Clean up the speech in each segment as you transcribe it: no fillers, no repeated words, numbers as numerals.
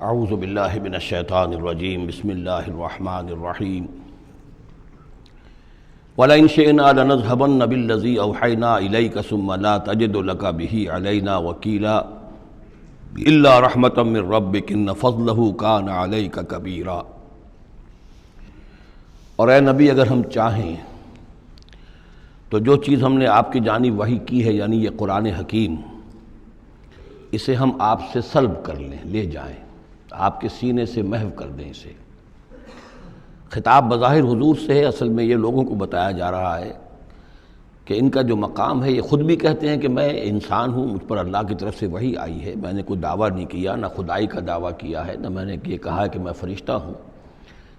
اعوذ باللہ من الشیطان الرجیم بسم اللہ الرحمن الرحیم وَلَئِن شِئْنَا لَنَذْهَبَنَّ بِالَّذِي أَوْحَيْنَا إِلَيْكَ ثُمَّ لَا تَجِدُ لَكَ بِهِ عَلَيْنَا وَكِيلًا إِلَّا رَحْمَةً مِّن رَّبِّكَ إِنَّ فَضْلَهُ كَانَ عَلَيْكَ كَبِيرًا۔ اور اے نبی اگر ہم چاہیں تو جو چیز ہم نے آپ کی جانب وحی کی ہے یعنی یہ قرآن حکیم، اسے ہم آپ سے سلب کر لیں، لے جائیں، آپ کے سینے سے محو کر دیں اسے۔ خطاب بظاہر حضور سے ہے، اصل میں یہ لوگوں کو بتایا جا رہا ہے کہ ان کا جو مقام ہے، یہ خود بھی کہتے ہیں کہ میں انسان ہوں، مجھ پر اللہ کی طرف سے وحی آئی ہے، میں نے کوئی دعویٰ نہیں کیا، نہ خدائی کا دعویٰ کیا ہے، نہ میں نے یہ کہا ہے کہ میں فرشتہ ہوں،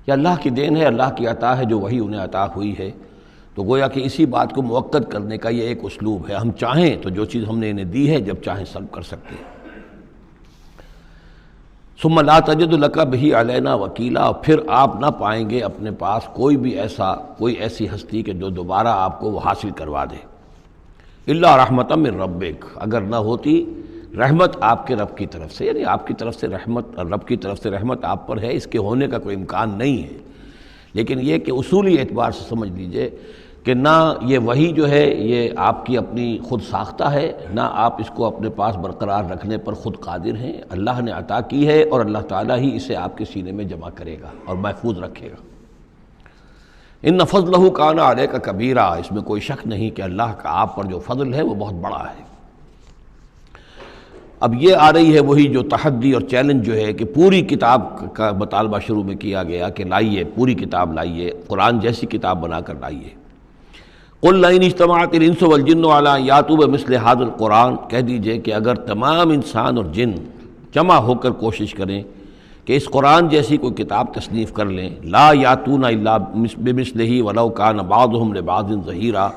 یہ اللہ کی دین ہے، اللہ کی عطا ہے جو وحی انہیں عطا ہوئی ہے۔ تو گویا کہ اسی بات کو مؤکد کرنے کا یہ ایک اسلوب ہے، ہم چاہیں تو جو چیز ہم نے انہیں دی ہے جب چاہیں سلب کر سکتے ہیں۔ ثم لا تجد لک بہ علینا وکیلا، پھر آپ نہ پائیں گے اپنے پاس کوئی ایسی ہستی کہ جو دوبارہ آپ کو وہ حاصل کروا دے۔ الا رحمۃ من ربک، اگر نہ ہوتی رحمت آپ کے رب کی طرف سے، یعنی آپ کی طرف سے رحمت، رب کی طرف سے رحمت آپ پر ہے، اس کے ہونے کا کوئی امکان نہیں ہے، لیکن یہ کہ اصولی اعتبار سے سمجھ لیجئے کہ نہ یہ وحی جو ہے یہ آپ کی اپنی خود ساختہ ہے، نہ آپ اس کو اپنے پاس برقرار رکھنے پر خود قادر ہیں، اللہ نے عطا کی ہے اور اللہ تعالیٰ ہی اسے آپ کے سینے میں جمع کرے گا اور محفوظ رکھے گا۔ ان فضلہ کان علیک کبیرا، اس میں کوئی شک نہیں کہ اللہ کا آپ پر جو فضل ہے وہ بہت بڑا ہے۔ اب یہ آ رہی ہے وہی جو تحدی اور چیلنج جو ہے کہ پوری کتاب کا مطالبہ شروع میں کیا گیا کہ لائیے، پوری کتاب لائیے، قرآن جیسی کتاب بنا کر لائیے۔ قل لئن اجتمعت الانس والجن علی ان یاتوا بمثل ھذا القرآن، کہہ دیجئے کہ اگر تمام انسان اور جن جمع ہو کر کوشش کریں کہ اس قرآن جیسی کوئی کتاب تصنیف کر لیں، لا یاتون الا بمثلہ ولو کان بعضهم لبعض ظہیرا،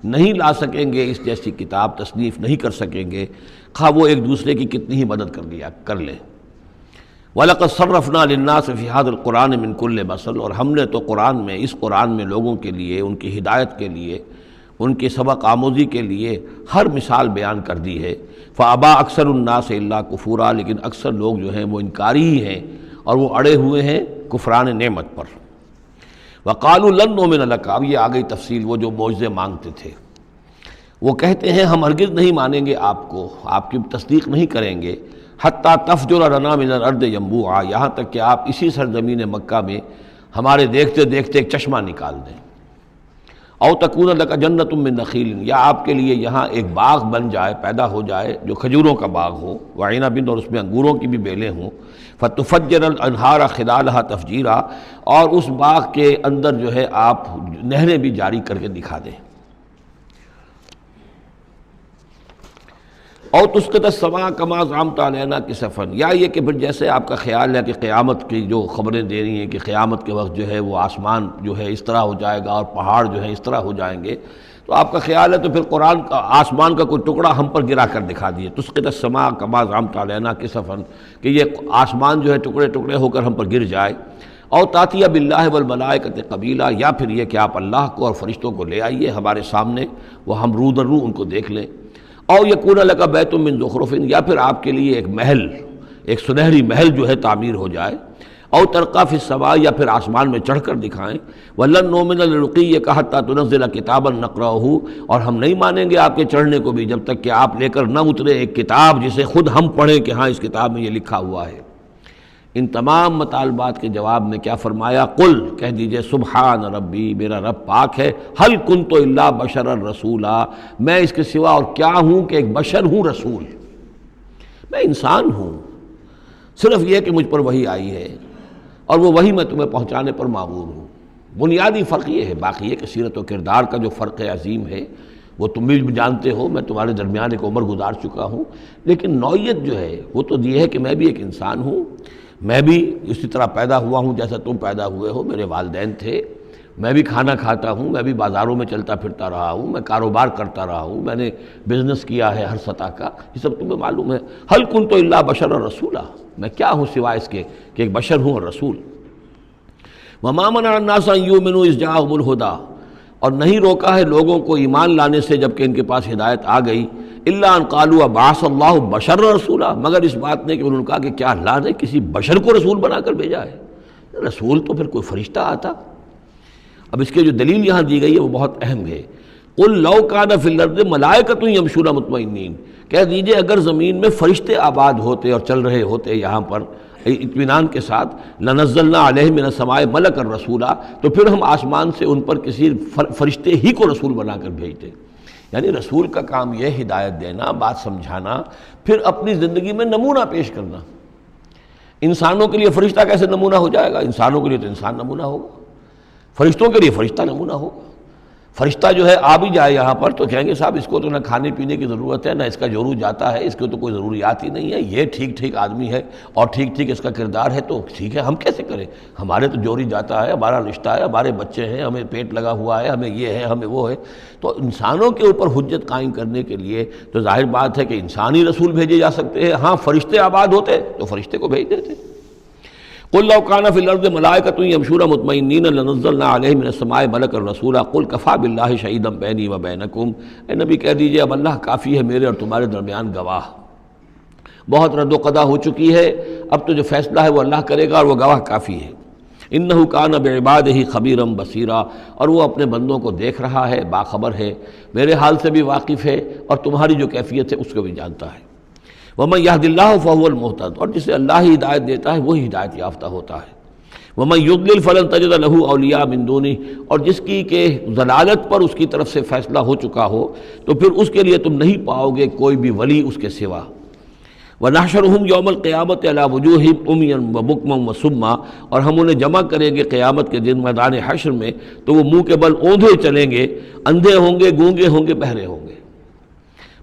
نہیں لا سکیں گے اس جیسی کتاب، تصنیف نہیں کر سکیں گے، خواہ وہ ایک دوسرے کی کتنی ہی مدد کر لیں۔ وَلَقَدْ صَرَّفْنَا لِلنَّاسِ فِي هَذَا الْقُرْآنِ مِنْ كُلِّ مَثَلٍ، اور ہم نے تو قرآن میں، اس قرآن میں لوگوں کے لیے، ان کی ہدایت کے لیے، ان کی سبق آموزی کے لیے ہر مثال بیان کر دی ہے۔ فَأَبَى أَكْثَرُ النَّاسِ إِلَّا كُفُورًا، لیکن اکثر لوگ جو ہیں وہ انکاری ہی ہیں اور وہ اڑے ہوئے ہیں کفران نعمت پر۔ وَقَالُوا لَن نُّؤْمِنَ لَكَ، اب یہ آ گئی تفصیل، وہ جو معجزے مانگتے تھے، وہ کہتے ہیں ہم ہرگز نہیں مانیں گے آپ کو، آپ کی تصدیق نہیں کریں گے، حتیٰ تفجر لنا من الارض ینبوعا، یہاں تک کہ آپ اسی سرزمین مکہ میں ہمارے دیکھتے دیکھتے ایک چشمہ نکال دیں۔ او تکون لک جنت من نخیل، یا آپ کے لیے یہاں ایک باغ بن جائے، پیدا ہو جائے جو کھجوروں کا باغ ہو، وعنب، اور اس میں انگوروں کی بھی بیلیں ہوں، فتفجر الانہار خلالھا تفجیرا، اور اس باغ کے اندر جو ہے آپ نہریں بھی جاری کر کے دکھا دیں۔ او تسقط السماء کما زعمت علینا کسفا، یا یہ کہ پھر جیسے آپ کا خیال ہے کہ قیامت کی جو خبریں دے رہی ہیں کہ قیامت کے وقت جو ہے وہ آسمان جو ہے اس طرح ہو جائے گا اور پہاڑ جو ہے اس طرح ہو جائیں گے، تو آپ کا خیال ہے تو پھر قرآن کا آسمان کا کوئی ٹکڑا ہم پر گرا کر دکھا دیے، تسقط السماء کما زعمت علینا کسفا، کہ یہ آسمان جو ہے ٹکڑے ٹکڑے ہو کر ہم پر گر جائے۔ او تاتیہ باللہ والملائکۃ قبیلا، یا پھر یہ کہ آپ اللہ کو اور فرشتوں کو لے آئیے ہمارے سامنے، وہ ہم رو در رو ان کو دیکھ لیں۔ او یکون لک بیت من زخرف، یا پھر آپ کے لیے ایک محل، ایک سنہری محل جو ہے تعمیر ہو جائے۔ او ترقی فی السماء، یا پھر آسمان میں چڑھ کر دکھائیں۔ ولن نؤمن لرقیک حتی تنزل کتابا نقرأہ، اور ہم نہیں مانیں گے آپ کے چڑھنے کو بھی جب تک کہ آپ لے کر نہ اترے ایک کتاب جسے خود ہم پڑھیں کہ ہاں اس کتاب میں یہ لکھا ہوا ہے۔ ان تمام مطالبات کے جواب میں کیا فرمایا؟ قل، کہہ دیجئے سبحان ربی، میرا رب پاک ہے، هل كنت الا بشرا رسولا، میں اس کے سوا اور کیا ہوں کہ ایک بشر ہوں، رسول، میں انسان ہوں، صرف یہ کہ مجھ پر وحی آئی ہے اور وہ وحی میں تمہیں پہنچانے پر مامور ہوں۔ بنیادی فرق یہ ہے، باقی یہ کہ سیرت و کردار کا جو فرق عظیم ہے وہ تم بھی جانتے ہو، میں تمہارے درمیان ایک عمر گزار چکا ہوں، لیکن نوعیت جو ہے وہ تو یہ ہے کہ میں بھی ایک انسان ہوں، میں بھی اسی طرح پیدا ہوا ہوں جیسا تم پیدا ہوئے ہو، میرے والدین تھے، میں بھی کھانا کھاتا ہوں، میں بھی بازاروں میں چلتا پھرتا رہا ہوں، میں کاروبار کرتا رہا ہوں، میں نے بزنس کیا ہے ہر سطح کا، یہ سب تمہیں معلوم ہے۔ هل كنت الا بشرا رسولا، میں کیا ہوں سوائے اس کے کہ ایک بشر ہوں اور رسول۔ وما منع الناس ان يؤمنوا اذ جاءهم الهدى، اور نہیں روکا ہے لوگوں کو ایمان لانے سے جب کہ ان کے پاس ہدایت آ گئی، الا ان قالوا ابعث اللہ بشر رسولا، مگر اس بات نے کہ انہوں نے کہا کہ کیا اللہ نے کسی بشر کو رسول بنا کر بھیجا ہے؟ رسول تو پھر کوئی فرشتہ آتا۔ اب اس کی جو دلیل یہاں دی گئی ہے وہ بہت اہم ہے۔ قل لو کان فی الارض ملائکۃ یمشون مطمئنین، کہہ دیجئے اگر زمین میں فرشتے آباد ہوتے اور چل رہے ہوتے یہاں پر اطمینان کے ساتھ، لنزلنا علیہم من السماء ملکا رسولا، تو پھر ہم آسمان سے ان پر کسی فرشتے ہی کو رسول بنا کر بھیجتے۔ یعنی رسول کا کام یہ ہدایت دینا، بات سمجھانا، پھر اپنی زندگی میں نمونہ پیش کرنا۔ انسانوں کے لیے فرشتہ کیسے نمونہ ہو جائے گا؟ انسانوں کے لیے تو انسان نمونہ ہوگا، فرشتوں کے لیے فرشتہ نمونہ ہوگا۔ فرشتہ جو ہے آ بھی جائے یہاں پر تو کہیں گے صاحب اس کو تو نہ کھانے پینے کی ضرورت ہے، نہ اس کا جورو جاتا ہے، اس کو تو کوئی ضروریات ہی نہیں ہے، یہ ٹھیک ٹھیک آدمی ہے اور ٹھیک ٹھیک اس کا کردار ہے، تو ٹھیک ہے ہم کیسے کریں؟ ہمارے تو جوری جاتا ہے، ہمارا رشتہ ہے، ہمارے بچے ہیں، ہمیں پیٹ لگا ہوا ہے، ہمیں یہ ہے، ہمیں وہ ہے۔ تو انسانوں کے اوپر حجت قائم کرنے کے لیے تو ظاہر بات ہے کہ انسانی رسول بھیجے جا سکتے ہیں۔ ہاں فرشتے آباد ہوتے تو فرشتے کو بھیج دیتے۔ قل لو کان فی الارض ملائکۃ یمشون مطمئنین لنزلنا علیہم من السماء ملکا رسولا قل کفی باللہ شہیدا بینی و بینکم، اے نبی کہہ دیجئے اب اللہ کافی ہے میرے اور تمہارے درمیان گواہ۔ بہت رد و قضا ہو چکی ہے، اب تو جو فیصلہ ہے وہ اللہ کرے گا اور وہ گواہ کافی ہے۔ انہ کان بعبادہ خبیرا بصیرا، اور وہ اپنے بندوں کو دیکھ رہا ہے، باخبر ہے، میرے حال سے بھی واقف ہے اور تمہاری جو کیفیت ہے اس کو بھی جانتا ہے۔ وَمَن يَهْدِ اللَّهُ فَهُوَ الْمُهْتَدِ، اور جسے اللہ ہی ہدایت دیتا ہے وہی ہدایت یافتہ ہوتا ہے۔ وَمَن يُضْلِلْ فَلَن تَجِدَ لَهُ أَوْلِيَاءَ مِن دُونِهِ، اور جس کی کہ ضلالت پر اس کی طرف سے فیصلہ ہو چکا ہو تو پھر اس کے لیے تم نہیں پاؤ گے کوئی بھی ولی اس کے سوا۔ وَنَحْشُرُهُمْ يَوْمَ الْقِيَامَةِ عَلَىٰ وُجُوهِهِمْ عُمْيًا وَبُكْمًا وَصُمًّا، اور ہم انہیں جمع کریں گے قیامت کے دن میدان حشر میں تو وہ منہ کے بل اوندھے چلیں گے، اندھے ہوں گے، گونگے ہوں گے، بہرے ہوں گے۔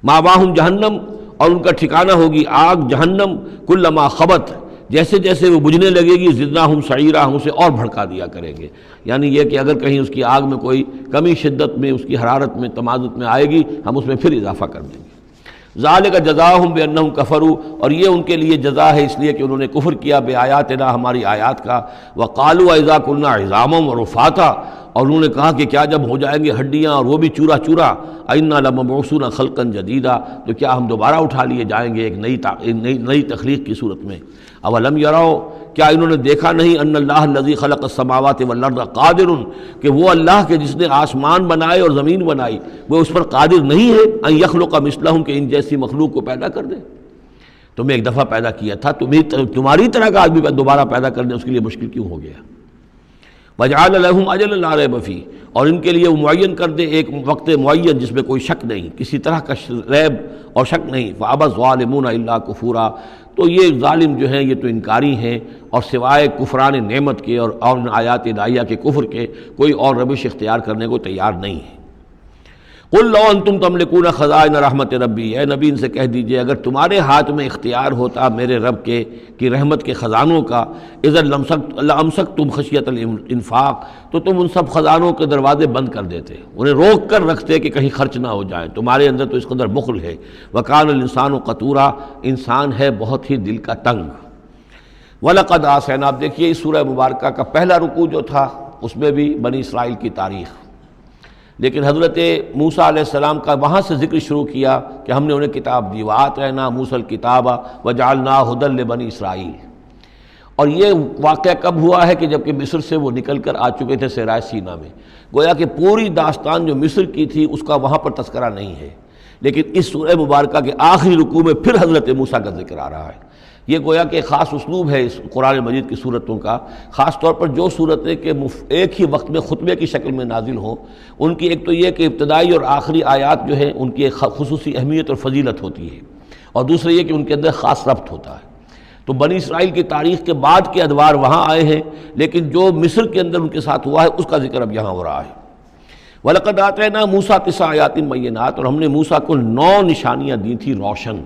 مَأْوَاهُمْ جَهَنَّمُ، اور ان کا ٹھکانہ ہوگی آگ جہنم، کلما خبت، جیسے جیسے وہ بجھنے لگے گی زدناہم سعیرا، ہم اسے اور بھڑکا دیا کریں گے۔ یعنی یہ کہ اگر کہیں اس کی آگ میں کوئی کمی شدت میں، اس کی حرارت میں، تمادت میں آئے گی، ہم اس میں پھر اضافہ کر دیں گے۔ ذالک جزاؤہم بانہم کفروا، اور یہ ان کے لیے جزا ہے اس لیے کہ انہوں نے کفر کیا بے آیاتنا، ہماری آیات کا۔ وقالوا اذا كنا عظاما ورفاتا، اور انہوں نے کہا کہ کیا جب ہو جائیں گے ہڈیاں اور وہ بھی چورا چورا، انا لمبعوثون خلقا جدیدا، تو کیا ہم دوبارہ اٹھا لیے جائیں گے ایک نئی تخلیق کی صورت میں۔ اولم یروا، کیا انہوں نے دیکھا نہیں، ان اللہ الذی خلق السماوات والارض قادر، کہ وہ اللہ کے جس نے آسمان بنائے اور زمین بنائی وہ اس پر قادر نہیں ہے، ان یخلق مثلہم، کہ ان جیسی مخلوق کو پیدا کر دے۔ تمہیں ایک دفعہ پیدا کیا تھا، تمہاری طرح کا آدمی دوبارہ پیدا کرنے اس کے لیے مشکل کیوں ہو گیا؟ وَجَعَلَ لَهُمْ أَجَلًا لَا رَيْبَ فِيهِ، اور ان کے لیے وہ معین کر دے ایک وقت معین جس میں کوئی شک نہیں، کسی طرح کا ریب اور شک نہیں۔ فَأَبَى الظَّالِمُونَ إِلَّا كُفُورًا، تو یہ ظالم جو ہیں یہ تو انکاری ہیں اور سوائے کفران نعمت کے اور آیات الہیہ کے کفر کے کوئی اور روش اختیار کرنے کو تیار نہیں ہے۔ قل لو انتم تملکون خزائن رحمت ربی، اے نبی ان سے کہہ دیجئے اگر تمہارے ہاتھ میں اختیار ہوتا میرے رب کی رحمت کے خزانوں کا، اذا لامسکتم خشیۃ الانفاق، تو تم ان سب خزانوں کے دروازے بند کر دیتے، انہیں روک کر رکھتے کہ کہیں خرچ نہ ہو جائیں، تمہارے اندر تو اس قدر بخل ہے۔ وکان الانسان قتورا، انسان ہے بہت ہی دل کا تنگ۔ وَلَقَدْ آتَيْنَا، آپ دیکھیے اس سورہ مبارکہ کا پہلا رکوع جو تھا اس میں بھی بنی اسرائیل کی تاریخ، لیکن حضرت موسیٰ علیہ السلام کا وہاں سے ذکر شروع کیا کہ ہم نے انہیں کتاب دی، وَآتَيْنَا مُوسَى الْكِتَابَ وَجَعَلْنَاهُ هُدًى لِبَنِي اسرائیل۔ اور یہ واقعہ کب ہوا ہے کہ جب کہ مصر سے وہ نکل کر آ چکے تھے صحرائے سینا میں، گویا کہ پوری داستان جو مصر کی تھی اس کا وہاں پر تذکرہ نہیں ہے، لیکن اس سورہ مبارکہ کے آخری رکوع میں پھر حضرت موسیٰ کا ذکر آ رہا ہے۔ یہ گویا کہ خاص اسلوب ہے اس قرآن مجید کی صورتوں کا، خاص طور پر جو صورتیں کہ ایک ہی وقت میں خطبے کی شکل میں نازل ہوں، ان کی ایک تو یہ کہ ابتدائی اور آخری آیات جو ہیں ان کی ایک خصوصی اہمیت اور فضیلت ہوتی ہے، اور دوسرا یہ کہ ان کے اندر خاص ربط ہوتا ہے۔ تو بنی اسرائیل کی تاریخ کے بعد کے ادوار وہاں آئے ہیں، لیکن جو مصر کے اندر ان کے ساتھ ہوا ہے اس کا ذکر اب یہاں ہو رہا ہے۔ وَلَقَدْ آتَيْنَا مُوسَىٰ 9 آیات بینات، اور ہم نے موسیٰ کو 9 نشانیاں دی تھیں روشن۔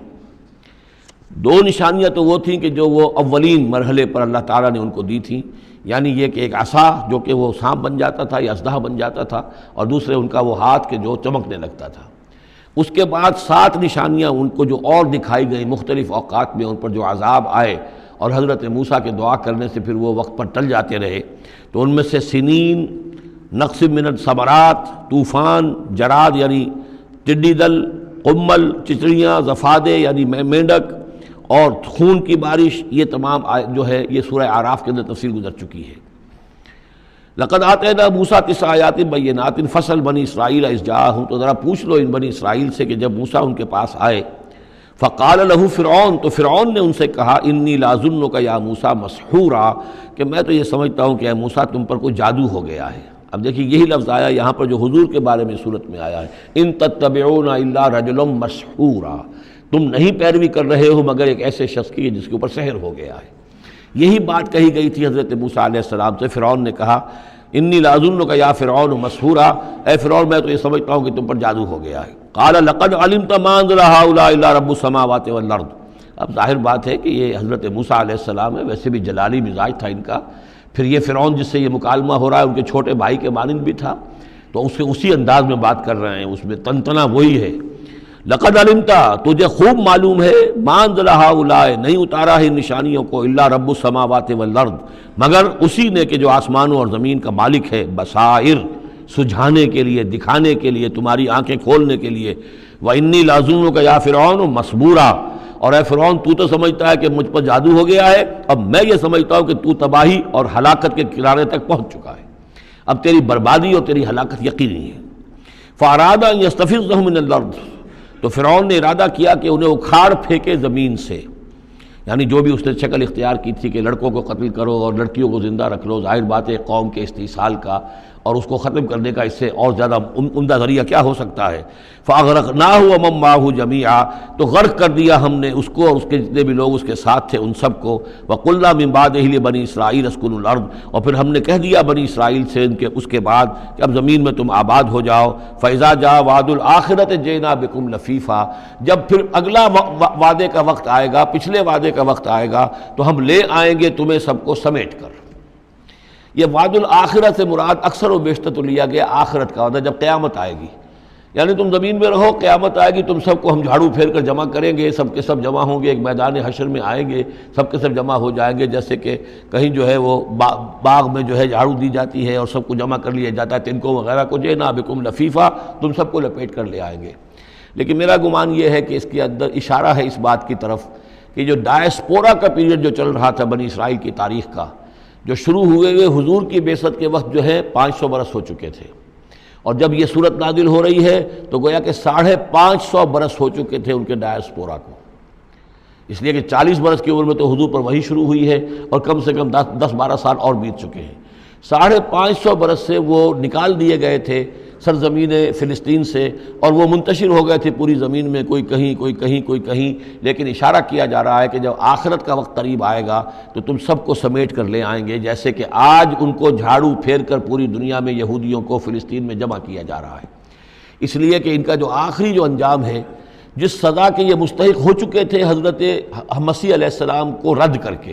2 نشانیاں تو وہ تھیں کہ جو وہ اولین مرحلے پر اللہ تعالیٰ نے ان کو دی تھیں، یعنی یہ کہ ایک عصا جو کہ وہ سانپ بن جاتا تھا یا اژدہا بن جاتا تھا، اور دوسرے ان کا وہ ہاتھ کہ جو چمکنے لگتا تھا۔ اس کے بعد 7 نشانیاں ان کو جو اور دکھائی گئیں مختلف اوقات میں، ان پر جو عذاب آئے اور حضرت موسیٰ کے دعا کرنے سے پھر وہ وقت پر ٹل جاتے رہے، تو ان میں سے سنین، نقص من الثمرات، طوفان، جراد یعنی ٹڈی دل، قمل چچڑیاں، ضفادع یعنی مینڈک، اور خون کی بارش، یہ تمام جو ہے یہ سورہ اعراف کے اندر تفصیل گزر چکی ہے۔ لقد آتینا موسیٰ 9 آیات بینات فاسأل بنی اسرائیل اذ جاءہم، تو ذرا پوچھ لو ان بنی اسرائیل سے کہ جب موسیٰ ان کے پاس آئے، فقال لہ فرعون، تو فرعون نے ان سے کہا انی لاظنک یا موسیٰ مسحورا، کہ میں تو یہ سمجھتا ہوں کہ اے موسیٰ تم پر کوئی جادو ہو گیا ہے۔ اب دیکھیے یہی لفظ آیا یہاں پر جو حضور کے بارے میں صورت میں آیا ہے، ان تتبعون الا رجلا مسحورا، تم نہیں پیروی کر رہے ہو مگر ایک ایسے شخص کی جس کے اوپر سحر ہو گیا ہے۔ یہی بات کہی گئی تھی حضرت موسیٰ علیہ السلام سے۔ فرعون نے کہا انی لاظنک یا فرعون مسحورا، اے فرعون میں تو یہ سمجھتا ہوں کہ تم پر جادو ہو گیا ہے۔ قال لقد علمت ما انزل هؤلاء الا رب السماوات والارض، اب ظاہر بات ہے کہ یہ حضرت موسیٰ علیہ السلام ہے، ویسے بھی جلالی مزاج تھا ان کا، پھر یہ فرعون جس سے یہ مکالمہ ہو رہا ہے ان کے چھوٹے بھائی کے مانند بھی تھا، تو اس کے اسی انداز میں بات کر رہے ہیں، اس میں تنتنا وہی ہے۔ لقد علمت، تجھے خوب معلوم ہے، ما انزل هؤلاء، نہیں اتارا ہے نشانیوں کو، الا رب السماوات والارض، مگر اسی نے کہ جو آسمانوں اور زمین کا مالک ہے، بصائر، سجھانے کے لیے، دکھانے کے لیے، تمہاری آنکھیں کھولنے کے لیے۔ وَإِنِّي لَأَظُنُّكَ يَا فِرْعَوْنُ مَصْبُورًا، اور اے فرعون تو تو سمجھتا ہے کہ مجھ پر جادو ہو گیا ہے، اب میں یہ سمجھتا ہوں کہ تو تباہی اور ہلاکت کے کنارے تک پہنچ چکا ہے، اب تیری بربادی اور تیری ہلاکت یقینی ہے۔ فَأَرَادَ أَن يَسْتَفِزَّهُم مِّنَ الْأَرْضِ، تو فرعون نے ارادہ کیا کہ انہیں اکھاڑ پھینکے زمین سے، یعنی جو بھی اس نے شکل اختیار کی تھی کہ لڑکوں کو قتل کرو اور لڑکیوں کو زندہ رکھ لو، ظاہر بات ہے قوم کے استحصال کا اور اس کو ختم کرنے کا اس سے اور زیادہ عمدہ ذریعہ کیا ہو سکتا ہے۔ فَأَغْرَقْنَاهُ وَمَن مَّعَهُ جَمِيعًا، تو غرق کر دیا ہم نے اس کو اور اس کے جتنے بھی لوگ اس کے ساتھ تھے ان سب کو۔ وَقُلْنَا مِن بَعْدِهِ لِبَنِي إِسْرَائِيلَ اسْكُنُوا الْأَرْضَ، اور پھر ہم نے کہہ دیا بنی اسرائیل سے اس کے بعد کہ اب زمین میں تم آباد ہو جاؤ۔ فَإِذَا جَاءَ وَعْدُ الْآخِرَةِ جِئْنَا بِكُمْ لَفِيفًا، جب پھر اگلا وعدے کا وقت آئے گا، پچھلے وعدے کا وقت آئے گا تو ہم لے آئیں گے تمہیں سب کو سمیٹ کر۔ یہ وعد الآخرت سے مراد اکثر و بیشتر تو لیا گیا آخرت کا وعدہ، جب قیامت آئے گی، یعنی تم زمین میں رہو، قیامت آئے گی، تم سب کو ہم جھاڑو پھیر کر جمع کریں گے، سب کے سب جمع ہوں گے، ایک میدان حشر میں آئیں گے، سب کے سب جمع ہو جائیں گے، جیسے کہ کہیں جو ہے وہ باغ میں جو ہے جھاڑو دی جاتی ہے اور سب کو جمع کر لیا جاتا ہے، تنکوں وغیرہ کو، جئنا بکم لفیفا، تم سب کو لپیٹ کر لے آئیں گے۔ لیکن میرا گمان یہ ہے کہ اس کے اندر اشارہ ہے اس بات کی طرف کہ جو ڈائسپورا کا پیریڈ جو چل رہا تھا بنی اسرائیل کی تاریخ کا، جو شروع ہوئے حضور کی بعثت کے وقت جو ہے 500 برس ہو چکے تھے، اور جب یہ صورت نازل ہو رہی ہے تو گویا کہ 550 برس ہو چکے تھے ان کے ڈائسپورا کو، اس لیے کہ 40 برس کی عمر میں تو حضور پر وحی شروع ہوئی ہے اور کم سے کم 10-12 سال اور بیت چکے ہیں۔ 550 برس سے وہ نکال دیے گئے تھے سرزمین فلسطین سے، اور وہ منتشر ہو گئے تھے پوری زمین میں، کوئی کہیں کوئی کہیں کوئی کہیں، لیکن اشارہ کیا جا رہا ہے کہ جب آخرت کا وقت قریب آئے گا تو تم سب کو سمیٹ کر لے آئیں گے، جیسے کہ آج ان کو جھاڑو پھیر کر پوری دنیا میں یہودیوں کو فلسطین میں جمع کیا جا رہا ہے۔ اس لیے کہ ان کا جو آخری جو انجام ہے، جس سزا کے یہ مستحق ہو چکے تھے حضرت مسیح علیہ السلام کو رد کر کے،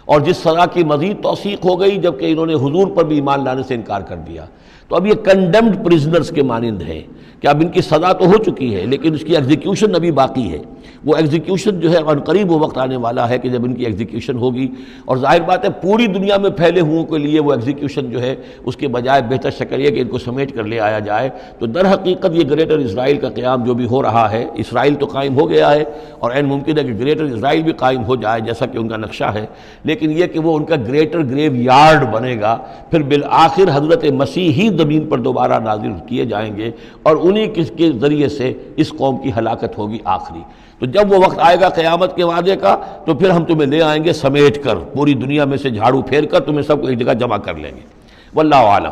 اور جس سزا کی مزید توثیق ہو گئی جبکہ انہوں نے حضور پر بھی ایمان لانے سے انکار کر دیا، تو اب یہ کنڈیمڈ پرزنرز کے مانند ہے کہ اب ان کی سزا تو ہو چکی ہے لیکن اس کی ایگزیکیوشن ابھی باقی ہے۔ وہ ایگزیکیوشن جو ہے ان قریب وہ وقت آنے والا ہے کہ جب ان کی ایگزیکیوشن ہوگی، اور ظاہر بات ہے پوری دنیا میں پھیلے ہوئوں کے لیے وہ ایگزیکیوشن جو ہے اس کے بجائے بہتر شکل یہ کہ ان کو سمیٹ کر لے آیا جائے۔ تو در حقیقت یہ گریٹر اسرائیل کا قیام جو بھی ہو رہا ہے، اسرائیل تو قائم ہو گیا ہے اور عین ممکن ہے کہ گریٹر اسرائیل بھی قائم ہو جائے جیسا کہ ان کا نقشہ ہے، لیکن یہ کہ وہ ان کا گریٹر گریو یارڈ بنے گا، پھر بالآخر حضرت مسیح ہی زمین پر دوبارہ نازل کیے جائیں گے اور انہی کے ذریعے سے اس قوم کی ہلاکت ہوگی آخری۔ تو جب وہ وقت آئے گا قیامت کے وعدے کا تو پھر ہم تمہیں لے آئیں گے سمیٹ کر، پوری دنیا میں سے جھاڑو پھیر کر تمہیں سب کو ایک جگہ جمع کر لیں گے۔ واللہ عالم۔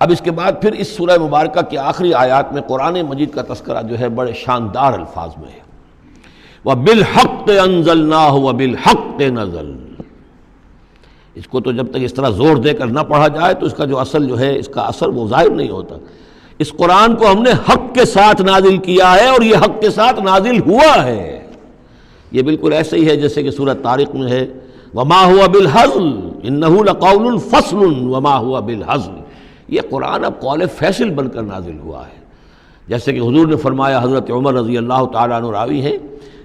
اب اس کے بعد پھر اس سورہ مبارکہ کی آخری آیات میں قرآن مجید کا تذکرہ جو ہے بڑے شاندار الفاظ میں ہے۔ وَبِالْحَقِّ أَنزَلْنَاهُ وَبِالْحَقِّ نَزَلَ، اس کو تو جب تک اس طرح زور دے کر نہ پڑھا جائے تو اس کا جو اصل جو ہے اس کا اثر وہ ظاہر نہیں ہوتا۔ اس قرآن کو ہم نے حق کے ساتھ نازل کیا ہے اور یہ حق کے ساتھ نازل ہوا ہے۔ یہ بالکل ایسے ہی ہے جیسے کہ سورۃ طارق میں ہے وما هو بالهزل انه لقول فصل وما هو بالهزل، یہ قرآن اب قول فیصل بن کر نازل ہوا ہے، جیسے کہ حضور نے فرمایا، حضرت عمر رضی اللہ تعالیٰ عنہ راوی ہیں،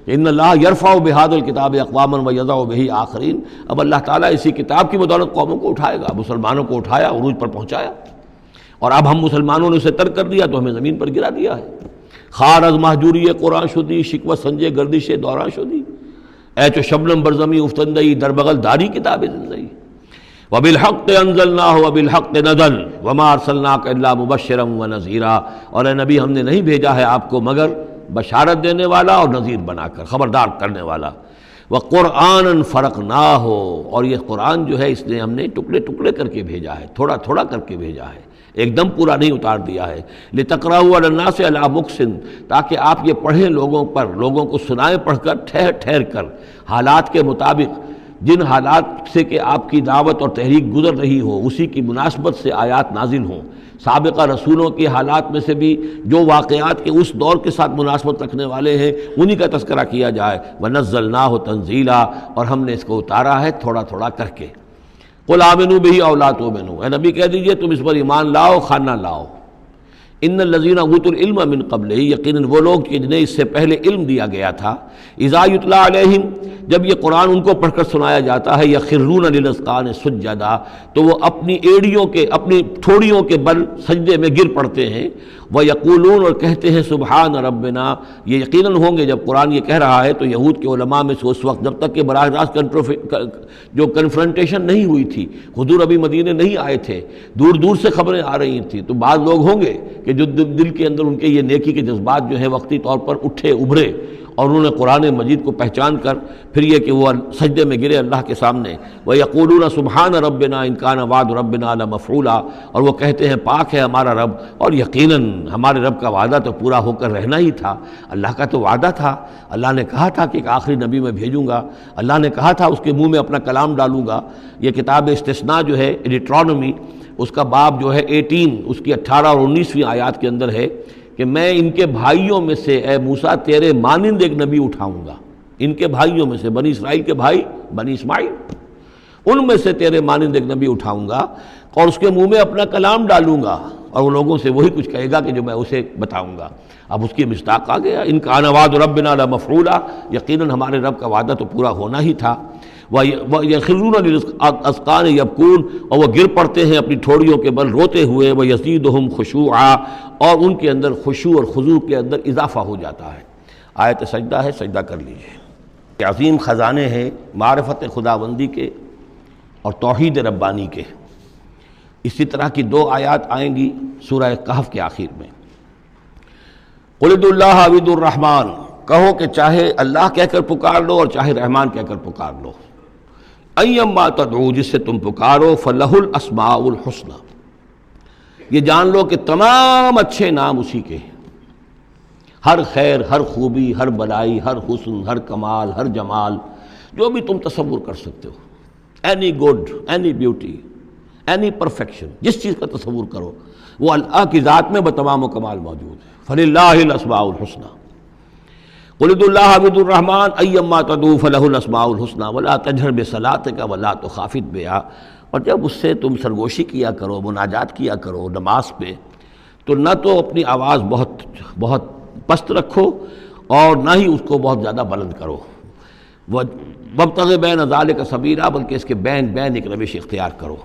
ان اللہ یرفع بهذا الکتاب اقواما ویضع به آخرین، اب اللہ تعالیٰ اسی کتاب کی بدولت قوموں کو اٹھائے گا، مسلمانوں کو اٹھایا، عروج پر پہنچایا، اور اب ہم مسلمانوں نے اسے ترک کر دیا تو ہمیں زمین پر گرا دیا ہے۔ خار از محجوری قرآن شدی، شکوہ سنجے گردش دوران شدی، اے چو شبنم برزمی افتندئی، در بغل داری کتاب زندگی، وبالحق انزلناہ وبالحق نزل وما ارسلناک الا مبشرا ونذیرا، اور اے نبی ہم نے نہیں بھیجا ہے آپ کو مگر بشارت دینے والا اور نذیر بنا کر، خبردار کرنے والا۔ وقرآنا فرقناہ، اور یہ قرآن جو ہے اس نے ہم نے ٹکڑے ٹکڑے کر کے بھیجا ہے، تھوڑا تھوڑا کر کے بھیجا ہے، ایک دم پورا نہیں اتار دیا ہے۔ لتقرأوا علی الناس علی مکث، تاکہ آپ یہ پڑھیں لوگوں پر، لوگوں کو سنائیں پڑھ کر ٹھہر ٹھہر کر، حالات کے مطابق، جن حالات سے کہ آپ کی دعوت اور تحریک گزر رہی ہو اسی کی مناسبت سے آیات نازل ہوں۔ سابقہ رسولوں کے حالات میں سے بھی جو واقعات کے اس دور کے ساتھ مناسبت رکھنے والے ہیں انہی کا تذکرہ کیا جائے۔ وَنَزَّلْنَاهُ تَنزِيلًا، اور ہم نے اس کو اتارا ہے تھوڑا تھوڑا کر کے۔ قُلْ آمِنُوا بِهِ أَوْ لَا تُؤْمِنُوا، اے نبی کہہ دیجئے تم اس پر ایمان لاؤ خواہ نہ لاؤ۔ ان الذین اوتوا العلم من قبلہ، یقیناً وہ لوگ جنہیں اس سے پہلے علم دیا گیا تھا، اذا یتلی علیہم، جب یہ قرآن ان کو پڑھ کر سنایا جاتا ہے، یخرون للاذقان سجدا، تو وہ اپنی ایڑیوں کے، اپنی ٹھوڑیوں کے بل سجدے میں گر پڑتے ہیں، ویقولون، اور کہتے ہیں سبحان ربنا، یہ یقیناً ہوں گے جب قرآن یہ کہہ رہا ہے تو یہود کے علماء میں سے اس وقت، جب تک کہ براہ راست جو کنفرنٹیشن نہیں ہوئی تھی، حضور ابھی مدینے نہیں آئے تھے، دور دور سے خبریں آ رہی تھیں، تو بعض لوگ ہوں گے کہ جو دل کے اندر ان کے یہ نیکی کے جذبات جو ہیں وقتی طور پر اٹھے ابھرے، اور انہوں نے قرآن مجید کو پہچان کر پھر یہ کہ وہ سجدے میں گرے اللہ کے سامنے۔ وَيَقُولُونَ سُبْحَانَ رَبِّنَا إِن كَانَ وَعْدُ رَبِّنَا لَمَفْعُولًا، اور وہ کہتے ہیں پاک ہے ہمارا رب، اور یقیناً ہمارے رب کا وعدہ تو پورا ہو کر رہنا ہی تھا۔ اللہ کا تو وعدہ تھا، اللہ نے کہا تھا کہ ایک آخری نبی میں بھیجوں گا، اللہ نے کہا تھا اس کے منہ میں اپنا کلام ڈالوں گا۔ یہ کتاب استثناء جو ہے ڈیٹرانومی، اس کا باب جو ہے 18، اس کی 18 اور 19ویں آیات کے اندر ہے کہ میں ان کے بھائیوں میں سے اے موسیٰ تیرے مانند ایک نبی اٹھاؤں گا، ان کے بھائیوں میں سے، بنی اسرائیل کے بھائی بنی اسماعیل، ان میں سے تیرے مانند ایک نبی اٹھاؤں گا اور اس کے منہ میں اپنا کلام ڈالوں گا، اور وہ لوگوں سے وہی کچھ کہے گا کہ جو میں اسے بتاؤں گا۔ اب اس کی مصداق آ گیا، ان کان وعد ربنا لمفعولا، یقیناً ہمارے رب کا وعدہ تو پورا ہونا ہی تھا۔ وَيَخِرُّونَ لِلْأَذْقَانِ يَبْكُونَ، اور وہ گر پڑتے ہیں اپنی ٹھوڑیوں کے بل روتے ہوئے، وَيَزِيدُهُمْ خُشُوعًا، اور ان کے اندر خشوع اور خضوع کے اندر اضافہ ہو جاتا ہے۔ آیت سجدہ ہے، سجدہ کر لیجئے۔ کہ عظیم خزانے ہیں معرفت خداوندی کے اور توحید ربانی کے۔ اسی طرح کی 2 آیات آئیں گی سورہ کہف کے آخر میں۔ قُلِ ادعوا اللَّهَ أَوِ ادعوا الرَّحْمَٰنَ، کہو کہ چاہے اللہ کہہ کر پکار لو اور چاہے رحمان کہہ کر پکار لو۔ ایما تدعو، جس سے تم پکارو، فلہ الاسماء الحسنی، یہ جان لو کہ تمام اچھے نام اسی کے ہیں، ہر خیر، ہر خوبی، ہر بلائی، ہر حسن، ہر کمال، ہر جمال، جو بھی تم تصور کر سکتے ہو، any good, any beauty, any perfection, جس چیز کا تصور کرو وہ اللہ کی ذات میں بتمام و کمال موجود ہے۔ فللہ الاسماء الحسنی، قُلِ ادعوا اللَّهَ أَوِ ادعوا الرَّحْمَٰنَ أَيَّمَّا تَدْعُوا فَلَهُ الْأَسْمَاءُ الْحُسْنَىٰ وَلَا تَجْهَرْ بِصَلَاتِكَ وَلَا تُخَافِتْ بِهَا، اور جب اس سے تم سرگوشی کیا کرو، مناجات کیا کرو نماز پہ، تو نہ تو اپنی آواز بہت پست رکھو اور نہ ہی اس کو بہت زیادہ بلند کرو۔ وَابْتَغِ بَيْنَ ذَلِكَ سَبِيلًا، بلکہ اس کے بین ایک روش اختیار کرو۔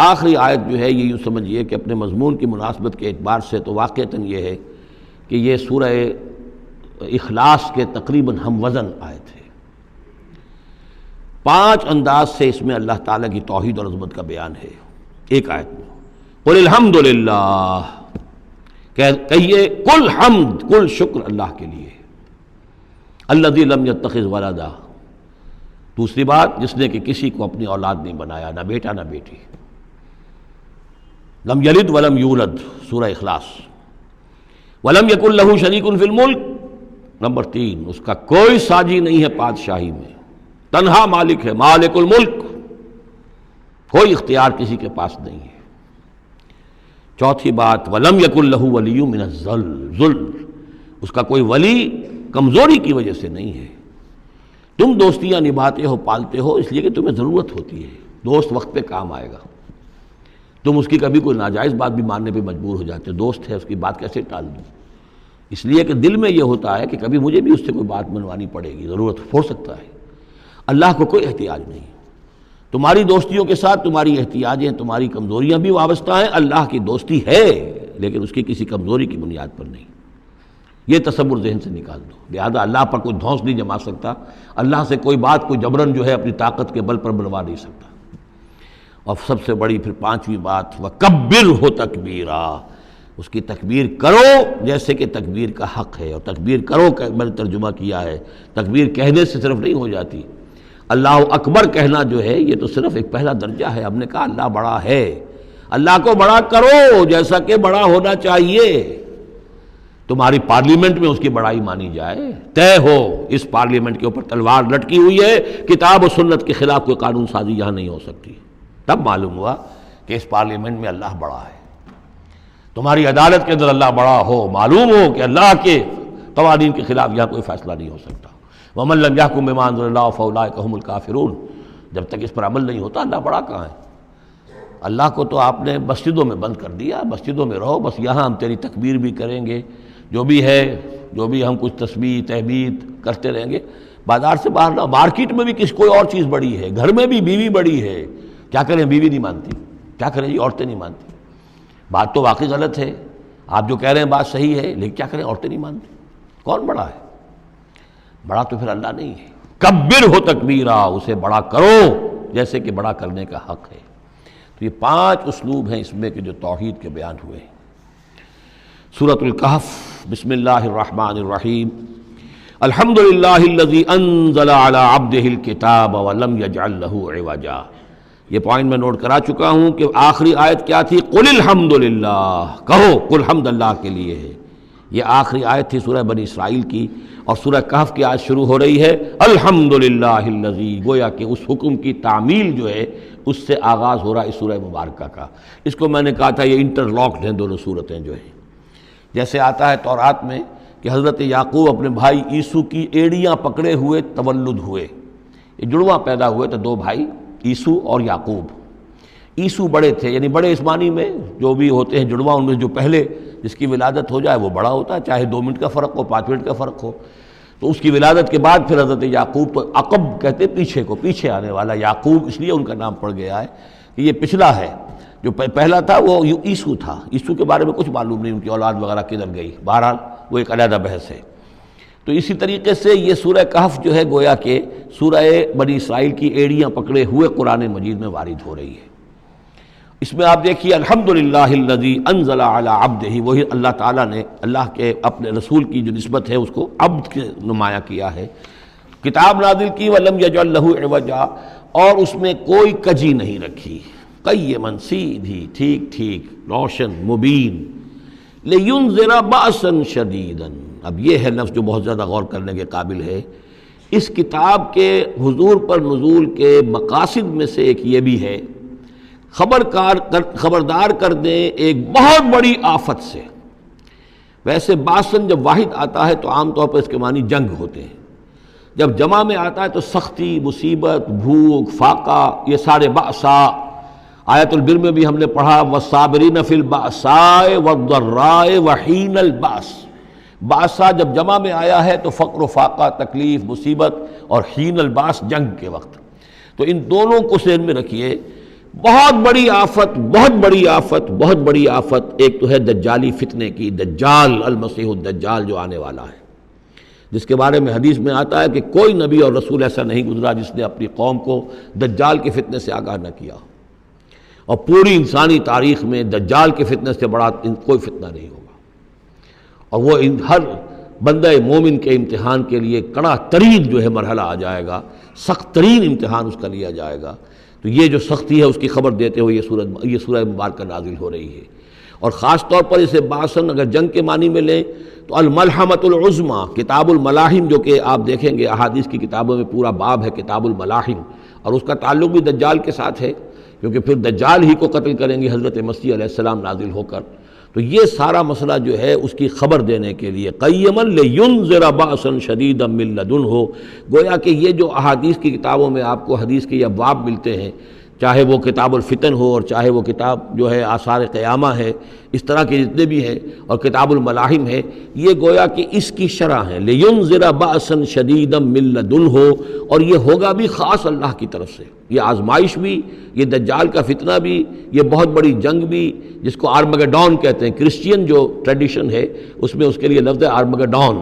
آخری آیت جو ہے یہ یوں سمجھیے کہ اپنے مضمون کی مناسبت کے اعتبار سے تو واقعتاً یہ ہے کہ یہ سورہ اخلاص کے تقریباً ہم وزن آیت ہے۔ 5 انداز سے اس میں اللہ تعالیٰ کی توحید اور عظمت کا بیان ہے ایک آیت میں۔ قل الحمد للہ، کہیے کل حمد، کل شکر اللہ کے لیے، الذی لم یتخذ ولدا، دوسری بات جس نے کہ کسی کو اپنی اولاد نہیں بنایا، نہ بیٹا نہ بیٹی، لم یلد ولم یولد، سورہ اخلاص۔ ولم یکن لہ شریک فی الملک، نمبر 3، اس کا کوئی ساجی نہیں ہے بادشاہی میں، تنہا مالک ہے، مالک الملک، کوئی اختیار کسی کے پاس نہیں ہے۔ چوتھی بات، وَلَمْ يَكُنْ لَهُ وَلِيٌّ مِّنَ الذُّلِّ، اس کا کوئی ولی کمزوری کی وجہ سے نہیں ہے۔ تم دوستیاں نبھاتے ہو، پالتے ہو اس لیے کہ تمہیں ضرورت ہوتی ہے، دوست وقت پہ کام آئے گا، تم اس کی کبھی کوئی ناجائز بات بھی ماننے پہ مجبور ہو جاتے، دوست ہے اس کی بات کیسے ٹال دوں، اس لیے کہ دل میں یہ ہوتا ہے کہ کبھی مجھے بھی اس سے کوئی بات منوانی پڑے گی، ضرورت ہو سکتا ہے۔ اللہ کو کوئی احتیاج نہیں، تمہاری دوستیوں کے ساتھ تمہاری احتیاجیں، تمہاری کمزوریاں بھی وابستہ ہیں، اللہ کی دوستی ہے لیکن اس کی کسی کمزوری کی بنیاد پر نہیں۔ یہ تصور ذہن سے نکال دو۔ لہذا اللہ پر کوئی دھونس نہیں جما سکتا، اللہ سے کوئی بات کوئی جبراً جو ہے اپنی طاقت کے بل پر بنوا نہیں سکتا۔ اور سب سے بڑی پھر پانچویں بات، وَكَبِّرْهُ تَكْبِيرًا، اس کی تکبیر کرو جیسے کہ تکبیر کا حق ہے۔ اور تکبیر کرو کہ میں نے ترجمہ کیا ہے، تکبیر کہنے سے صرف نہیں ہو جاتی، اللہ اکبر کہنا جو ہے یہ تو صرف ایک پہلا درجہ ہے۔ ہم نے کہا اللہ بڑا ہے، اللہ کو بڑا کرو جیسا کہ بڑا ہونا چاہیے۔ تمہاری پارلیمنٹ میں اس کی بڑائی مانی جائے، طے ہو اس پارلیمنٹ کے اوپر تلوار لٹکی ہوئی ہے، کتاب و سنت کے خلاف کوئی قانون سازی یہاں نہیں ہو سکتی، تب معلوم ہوا کہ اس پارلیمنٹ میں اللہ بڑا ہے۔ تمہاری عدالت کے اندر اللہ بڑا ہو، معلوم ہو کہ اللہ کے قوانین کے خلاف یہاں کوئی فیصلہ نہیں ہو سکتا۔ وَمَن لَّمْ يَحْكُم بِمَا أَنزَلَ اللَّهُ فَأُولَٰئِكَ هُمُ الْكَافِرُونَ، جب تک اس پر عمل نہیں ہوتا اللہ بڑا کہاں ہے؟ اللہ کو تو آپ نے مسجدوں میں بند کر دیا، مسجدوں میں رہو، بس یہاں ہم تیری تکبیر بھی کریں گے، جو بھی ہے، جو بھی ہم کچھ تسبیح تحمید کرتے رہیں گے، بازار سے باہر نہ، مارکیٹ میں بھی کوئی اور چیز بڑی ہے، گھر میں بھی بیوی بڑی ہے، کیا کریں بیوی نہیں مانتی، کیا کریں جی عورتیں نہیں مانتی، بات تو واقعی غلط ہے، آپ جو کہہ رہے ہیں بات صحیح ہے، لیکن کیا کریں عورتیں نہیں مانتی، کون بڑا ہے؟ بڑا تو پھر اللہ نہیں ہے۔ کبرہ تکبیرا، اسے بڑا کرو جیسے کہ بڑا کرنے کا حق ہے۔ تو یہ 5 اسلوب ہیں اس میں کہ جو توحید کے بیان ہوئے ہیں۔ سورۃ الکہف، بسم اللہ الرحمن الرحیم، الحمد للہ الذی انزل علی عبدہ الکتاب ولم یجعل لہ عوجا۔ یہ پوائنٹ میں نوٹ کرا چکا ہوں کہ آخری آیت کیا تھی؟ قل الحمد للہ، کہو قل حمد اللہ کے لیے ہے۔ یہ آخری آیت تھی سورہ بنی اسرائیل کی، اور سورہ کہف کی آیت شروع ہو رہی ہے الحمد للہ الذی، گویا کہ اس حکم کی تعمیل جو ہے اس سے آغاز ہو رہا ہے اس سورہ مبارکہ کا۔ اس کو میں نے کہا تھا یہ انٹر لاکڈ ہیں دونوں صورتیں جو ہیں، جیسے آتا ہے تورات میں کہ حضرت یعقوب اپنے بھائی عیسو کی ایڑیاں پکڑے ہوئے تولد ہوئے، یہ جڑواں پیدا ہوئے تو 2 بھائی عیسو اور یعقوب۔ عیسو بڑے تھے، یعنی بڑے اسمانی میں جو بھی ہوتے ہیں جڑواں، ان میں جو پہلے جس کی ولادت ہو جائے وہ بڑا ہوتا ہے، چاہے 2 منٹ کا فرق ہو 5 منٹ کا فرق ہو۔ تو اس کی ولادت کے بعد پھر حضرت یعقوب، تو عقب کہتے پیچھے کو، پیچھے آنے والا، یعقوب اس لیے ان کا نام پڑ گیا ہے کہ یہ پچھلا ہے۔ جو پہلا تھا وہ عیسو تھا، عیسو کے بارے میں کچھ معلوم نہیں، ان کی اولاد وغیرہ کدھر گئی، بہرحال وہ ایک علیحدہ بحث ہے۔ تو اسی طریقے سے یہ سورہ کہف جو ہے گویا کہ سورہ بنی اسرائیل کی ایڑیاں پکڑے ہوئے قرآن مجید میں وارد ہو رہی ہے۔ اس میں آپ دیکھیے الحمدللہ الذی انزل علی عبدہ، وہی اللہ تعالیٰ نے اللہ کے اپنے رسول کی جو نسبت ہے اس کو عبد کے نمایاں کیا ہے، کتاب نازل کی ولم یجعل لہ عوجا، اور اس میں کوئی کجی نہیں رکھی، قیما، سیدھی، ٹھیک ٹھیک، روشن، مبین، لینذر بأسا شدیدا۔ اب یہ ہے لفظ جو بہت زیادہ غور کرنے کے قابل ہے۔ اس کتاب کے حضور پر نزول کے مقاصد میں سے ایک یہ بھی ہے خبردار کر دیں ایک بہت بڑی آفت سے۔ ویسے باسن جب واحد آتا ہے تو عام طور پر اس کے معنی جنگ ہوتے ہیں، جب جمع میں آتا ہے تو سختی، مصیبت، بھوک، فاقہ، یہ سارے بأسا۔ آیت البر میں بھی ہم نے پڑھا والصابرین فی البأساء والضراء وحین البأس۔ بأسا جب جمع میں آیا ہے تو فقر و فاقہ، تکلیف، مصیبت، اور حین الباس جنگ کے وقت۔ تو ان دونوں کو ذہن میں رکھیے، بہت بڑی آفت، بہت بڑی آفت، بہت بڑی آفت ایک تو ہے دجالی فتنے کی، دجال، المسیح الدجال جو آنے والا ہے، جس کے بارے میں حدیث میں آتا ہے کہ کوئی نبی اور رسول ایسا نہیں گزرا جس نے اپنی قوم کو دجال کے فتنے سے آگاہ نہ کیا، اور پوری انسانی تاریخ میں دجال کے فتنے سے بڑا کوئی فتنہ نہیں ہوگا، اور وہ ہر بندہ مومن کے امتحان کے لیے کڑا ترین جو ہے مرحلہ آ جائے گا، سخت ترین امتحان اس کا لیا جائے گا۔ تو یہ جو سختی ہے اس کی خبر دیتے ہوئے یہ سورہ مبارکہ نازل ہو رہی ہے، اور خاص طور پر اسے باسن اگر جنگ کے معنی میں لیں تو الملحمۃ العظمیٰ، کتاب الملاحم، جو کہ آپ دیکھیں گے احادیث کی کتابوں میں پورا باب ہے کتاب الملاحم، اور اس کا تعلق بھی دجال کے ساتھ ہے، کیونکہ پھر دجال ہی کو قتل کریں گے حضرت مسیح علیہ السلام نازل ہو کر۔ تو یہ سارا مسئلہ جو ہے اس کی خبر دینے کے لیے قیما لینذر بأسا شدیدا من لدنہ، گویا کہ یہ جو احادیث کی کتابوں میں آپ کو حدیث کے یہ ابواب ملتے ہیں، چاہے وہ کتاب الفتن ہو اور چاہے وہ کتاب جو ہے آثار قیامہ ہے، اس طرح کے جتنے بھی ہیں، اور کتاب الملاحم ہے، یہ گویا کہ اس کی شرح ہے لِيُنذِرَ بَأْسًا شَدِيدًا مِّن لَّدُنْهُ، اور یہ ہوگا بھی خاص اللہ کی طرف سے، یہ آزمائش بھی، یہ دجال کا فتنہ بھی، یہ بہت بڑی جنگ بھی، جس کو آرمگڈون کہتے ہیں، کرسچین جو ٹریڈیشن ہے اس میں اس کے لیے لفظ ہے آرمگڈون،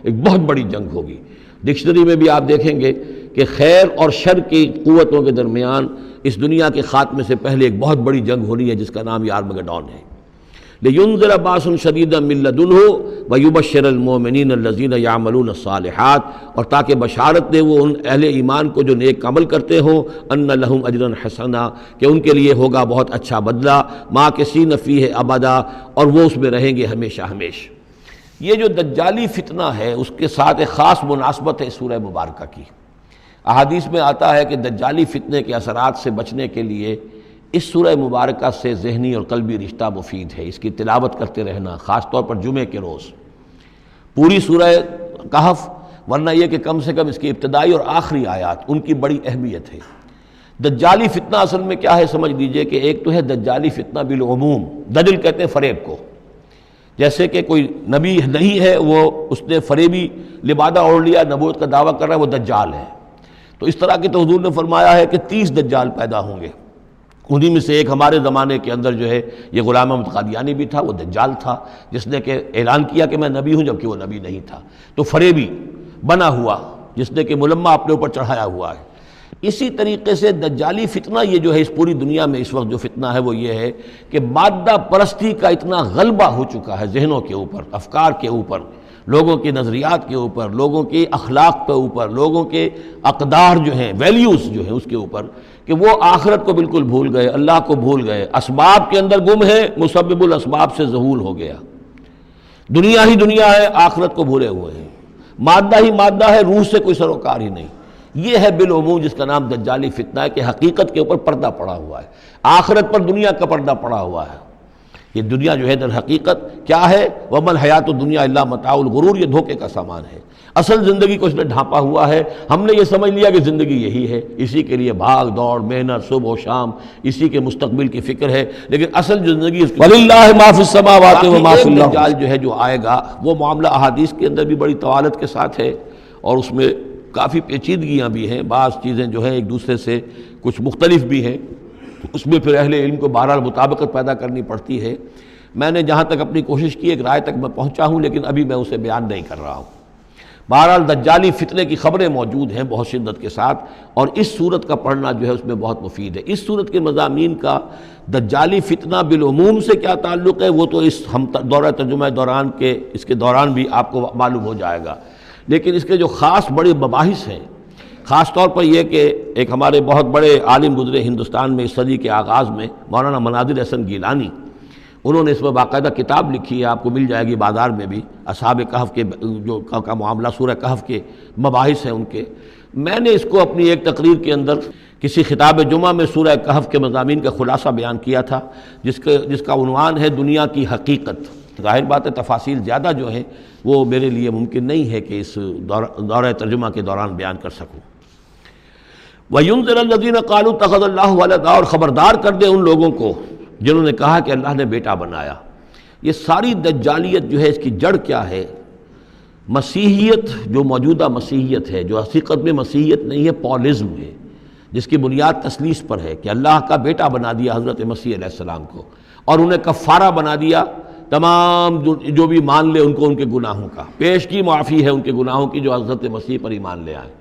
ایک بہت بڑی جنگ ہوگی۔ ڈکشنری میں بھی آپ دیکھیں گے کہ خیر اور شر کی قوتوں کے درمیان اس دنیا کے خاتمے سے پہلے ایک بہت بڑی جنگ ہونی ہے جس کا نام یہ آرمگڈون ہے۔ لِيُنذِرَ بَأْسًا شَدِيدًا مِّن لَّدُنْهُ وَيُبَشِّرَ الْمُؤْمِنِينَ الَّذِينَ يَعْمَلُونَ الصَّالِحَاتِ، اور تاکہ بشارت دے وہ ان اہل ایمان کو جو نیک عمل کرتے ہوں، أَنَّ لَهُمْ أَجْرًا حَسَنًا، کہ ان کے لیے ہوگا بہت اچھا بدلہ، مَاكِثِينَ فِيهِ أَبَدًا، اور وہ اس میں رہیں گے ہمیشہ ہمیشہ۔ یہ جو دجالی فتنہ ہے اس کے ساتھ ایک خاص مناسبت ہے سورہ مبارکہ کی۔ احادیث میں آتا ہے کہ دجالی فتنے کے اثرات سے بچنے کے لیے اس سورہ مبارکہ سے ذہنی اور قلبی رشتہ مفید ہے، اس کی تلاوت کرتے رہنا، خاص طور پر جمعے کے روز پوری سورہ کہف، ورنہ یہ کہ کم سے کم اس کی ابتدائی اور آخری آیات ان کی بڑی اہمیت ہے۔ دجالی فتنہ اصل میں کیا ہے سمجھ لیجئے کہ ایک تو ہے دجالی فتنہ بالعموم، دجل کہتے ہیں فریب کو، جیسے کہ کوئی نبی نہیں ہے، وہ اس نے فریبی لبادہ اوڑھ لیا، نبوت کا دعویٰ کر رہا ہے، وہ دجال ہے۔ تو اس طرح کی تو حضور نے فرمایا ہے کہ 30 دجال پیدا ہوں گے، انہی میں سے ایک ہمارے زمانے کے اندر جو ہے یہ غلام احمد قادیانی بھی تھا، وہ دجال تھا جس نے کہ اعلان کیا کہ میں نبی ہوں جبکہ وہ نبی نہیں تھا، تو فریبی بنا ہوا جس نے کہ ملمہ اپنے اوپر چڑھایا ہوا ہے۔ اسی طریقے سے دجالی فتنہ یہ جو ہے اس پوری دنیا میں اس وقت جو فتنہ ہے وہ یہ ہے کہ مادہ پرستی کا اتنا غلبہ ہو چکا ہے ذہنوں کے اوپر، افکار کے اوپر، لوگوں کے نظریات کے اوپر، لوگوں کے اخلاق کے اوپر، لوگوں کے اقدار جو ہیں، ویلیوز جو ہیں اس کے اوپر، کہ وہ آخرت کو بالکل بھول گئے، اللہ کو بھول گئے، اسباب کے اندر گم ہے، مسبب الاسباب سے ذہول ہو گیا، دنیا ہی دنیا ہے، آخرت کو بھولے ہوئے ہیں، مادہ ہی مادہ ہے، روح سے کوئی سروکار ہی نہیں۔ یہ ہے بالعموم جس کا نام دجالی فتنہ ہے کہ حقیقت کے اوپر پردہ پڑا ہوا ہے، آخرت پر دنیا کا پردہ پڑا ہوا ہے۔ یہ دنیا جو ہے در حقیقت کیا ہے؟ وَمَا الْحَيَاةُ الدُّنْيَا إِلَّا مَتَاعُ الْغُرُورِ، یہ دھوکے کا سامان ہے۔ اصل زندگی کو اس نے ڈھانپا ہوا ہے، ہم نے یہ سمجھ لیا کہ زندگی یہی ہے، اسی کے لیے بھاگ دوڑ محنت صبح و شام، اسی کے مستقبل کی فکر ہے، لیکن اصل زندگی اس وَلِلَّهِ مَا فِي السَّمَاوَاتِ وَمَا فِي الْأَرْضِ۔ دجال جو ہے جو آئے گا وہ معاملہ احادیث کے اندر بھی بڑی طوالت کے ساتھ ہے، اور اس میں کافی پیچیدگیاں بھی ہیں، بعض چیزیں جو ہیں ایک دوسرے سے کچھ مختلف بھی ہیں، اس میں پھر اہل علم کو بہرحال مطابقت پیدا کرنی پڑتی ہے۔ میں نے جہاں تک اپنی کوشش کی ایک رائے تک میں پہنچا ہوں، لیکن ابھی میں اسے بیان نہیں کر رہا ہوں۔ بہرحال دجالی فتنے کی خبریں موجود ہیں بہت شدت کے ساتھ، اور اس صورت کا پڑھنا جو ہے اس میں بہت مفید ہے۔ اس صورت کے مضامین کا دجالی فتنہ بالعموم سے کیا تعلق ہے وہ تو اس ہم دورہ ترجمہ دوران کے اس کے دوران بھی آپ کو معلوم ہو جائے گا، لیکن اس کے جو خاص بڑے مباحث ہیں، خاص طور پر یہ کہ ایک ہمارے بہت بڑے عالم گزرے ہندوستان میں اس صدی کے آغاز میں، مولانا مناظر احسن گیلانی، انہوں نے اس میں باقاعدہ کتاب لکھی ہے، آپ کو مل جائے گی بازار میں بھی، اصحاب کہف کے جو کا معاملہ، سورہ کہف کے مباحث ہیں ان کے۔ میں نے اس کو اپنی ایک تقریر کے اندر کسی خطاب جمعہ میں سورہ کہف کے مضامین کا خلاصہ بیان کیا تھا، جس کا عنوان ہے دنیا کی حقیقت۔ ظاہر بات ہے تفاصیل زیادہ جو ہیں وہ میرے لیے ممکن نہیں ہے کہ اس دورہ ترجمہ کے دوران بیان کر سکوں۔ وَيُنذِرَ الَّذِينَ قَالُوا اتَّخَذَ اللَّهُ وَلَدًا، اور خبردار کر دے ان لوگوں کو جنہوں نے کہا کہ اللہ نے بیٹا بنایا۔ یہ ساری دجالیت جو ہے اس کی جڑ کیا ہے؟ مسیحیت، جو موجودہ مسیحیت ہے، جو حقیقت میں مسیحیت نہیں ہے، پولزم ہے، جس کی بنیاد تثلیث پر ہے کہ اللہ کا بیٹا بنا دیا حضرت مسیح علیہ السلام کو، اور انہیں کفارہ بنا دیا، تمام جو بھی مان لے ان کو ان کے گناہوں کا پیش کی معافی ہے ان کے گناہوں کی جو حضرت مسیح پر ایمان لے آئے۔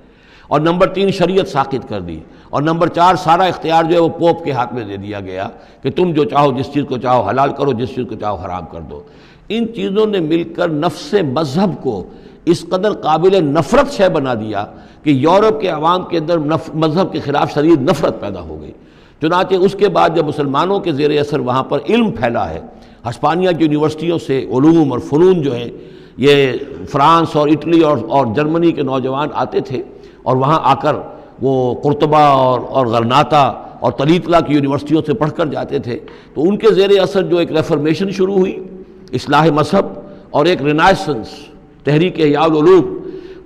اور نمبر 3 شریعت ساقط کر دی، اور نمبر 4 سارا اختیار جو ہے وہ پوپ کے ہاتھ میں دے دیا گیا کہ تم جو چاہو جس چیز کو چاہو حلال کرو، جس چیز کو چاہو حرام کر دو۔ ان چیزوں نے مل کر نفس مذہب کو اس قدر قابل نفرت شے بنا دیا کہ یورپ کے عوام کے اندر مذہب کے خلاف شدید نفرت پیدا ہو گئی۔ چنانچہ اس کے بعد جب مسلمانوں کے زیر اثر وہاں پر علم پھیلا ہے، ہسپانیہ کی یونیورسٹیوں سے علوم اور فنون جو ہیں یہ فرانس اور اٹلی اور جرمنی کے نوجوان آتے تھے، اور وہاں آ کر وہ قرطبہ اور غرناطہ اور طلیطلہ کی یونیورسٹیوں سے پڑھ کر جاتے تھے۔ تو ان کے زیر اثر جو ایک ریفرمیشن شروع ہوئی، اصلاح مذہب، اور ایک رینائسنس، تحریک احیاء العلوم،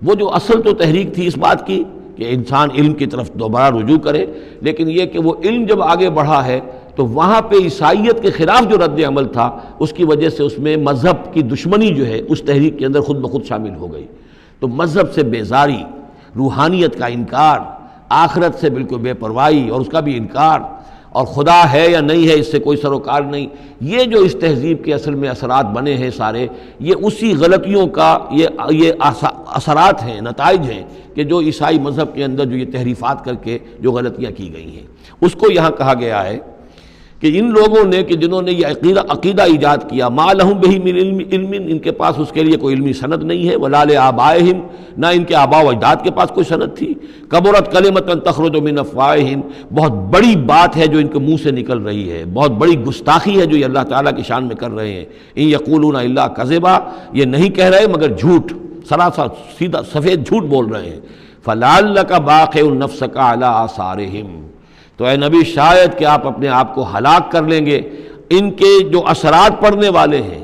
وہ جو اصل تو تحریک تھی اس بات کی کہ انسان علم کی طرف دوبارہ رجوع کرے، لیکن یہ کہ وہ علم جب آگے بڑھا ہے تو وہاں پہ عیسائیت کے خلاف جو رد عمل تھا اس کی وجہ سے اس میں مذہب کی دشمنی جو ہے اس تحریک کے اندر خود بخود شامل ہو گئی۔ تو مذہب سے بیزاری، روحانیت کا انکار، آخرت سے بالکل بے پرواہی اور اس کا بھی انکار، اور خدا ہے یا نہیں ہے اس سے کوئی سروکار نہیں، یہ جو اس تہذیب کے اصل میں اثرات بنے ہیں سارے، یہ اسی غلطیوں کا یہ اثرات ہیں، نتائج ہیں کہ جو عیسائی مذہب کے اندر جو یہ تحریفات کر کے جو غلطیاں کی گئی ہیں، اس کو یہاں کہا گیا ہے کہ ان لوگوں نے کہ جنہوں نے یہ عقیدہ ایجاد کیا، ما لہم بہ من علم، ان کے پاس اس کے لیے کوئی علمی سند نہیں ہے، ولا لآبائہم، نہ ان کے آباء و اجداد کے پاس کوئی سند تھی، کبرت کلمۃ تخرج من افواہہم، بہت بڑی بات ہے جو ان کے منہ سے نکل رہی ہے، بہت بڑی گستاخی ہے جو یہ اللہ تعالیٰ کی شان میں کر رہے ہیں، ان یقولون الا کذبا، یہ نہیں کہہ رہے مگر جھوٹ، سراسر سیدھا سفید جھوٹ بول رہے ہیں، فلعلک باخع نفسک علی آثارہم، تو اے نبی شاید کہ آپ اپنے آپ کو ہلاک کر لیں گے ان کے جو اثرات پڑنے والے ہیں،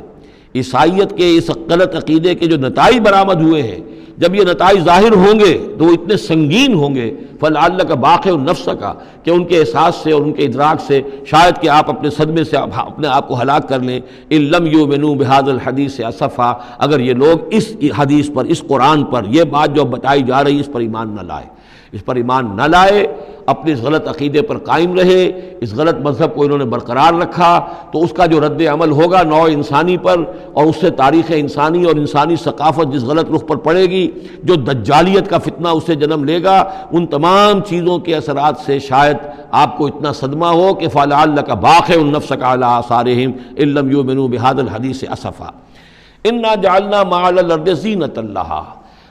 عیسائیت کے اس غلط عقیدے کے جو نتائج برآمد ہوئے ہیں، جب یہ نتائج ظاہر ہوں گے تو وہ اتنے سنگین ہوں گے، فلعلک باخع نفسک، کہ ان کے احساس سے اور ان کے ادراک سے شاید کہ آپ اپنے صدمے سے اپنے آپ کو ہلاک کر لیں، ان لم یؤمنوا بہذا الحدیث اسفا، اگر یہ لوگ اس حدیث پر، اس قرآن پر، یہ بات جو بتائی جا رہی ہے اس پر ایمان نہ لائے، اس پر ایمان نہ لائے، اپنے اس غلط عقیدے پر قائم رہے، اس غلط مذہب کو انہوں نے برقرار رکھا، تو اس کا جو رد عمل ہوگا نوع انسانی پر، اور اس سے تاریخ انسانی اور انسانی ثقافت جس غلط رخ پر پڑے گی، جو دجالیت کا فتنہ اس سے جنم لے گا، ان تمام چیزوں کے اثرات سے شاید آپ کو اتنا صدمہ ہو کہ فلعلک باخع نفسک علی آثارہم ان لم یؤمنوا بہذا الحدیث اسفا، انا جعلنا ما علی الارض زینۃ لہا،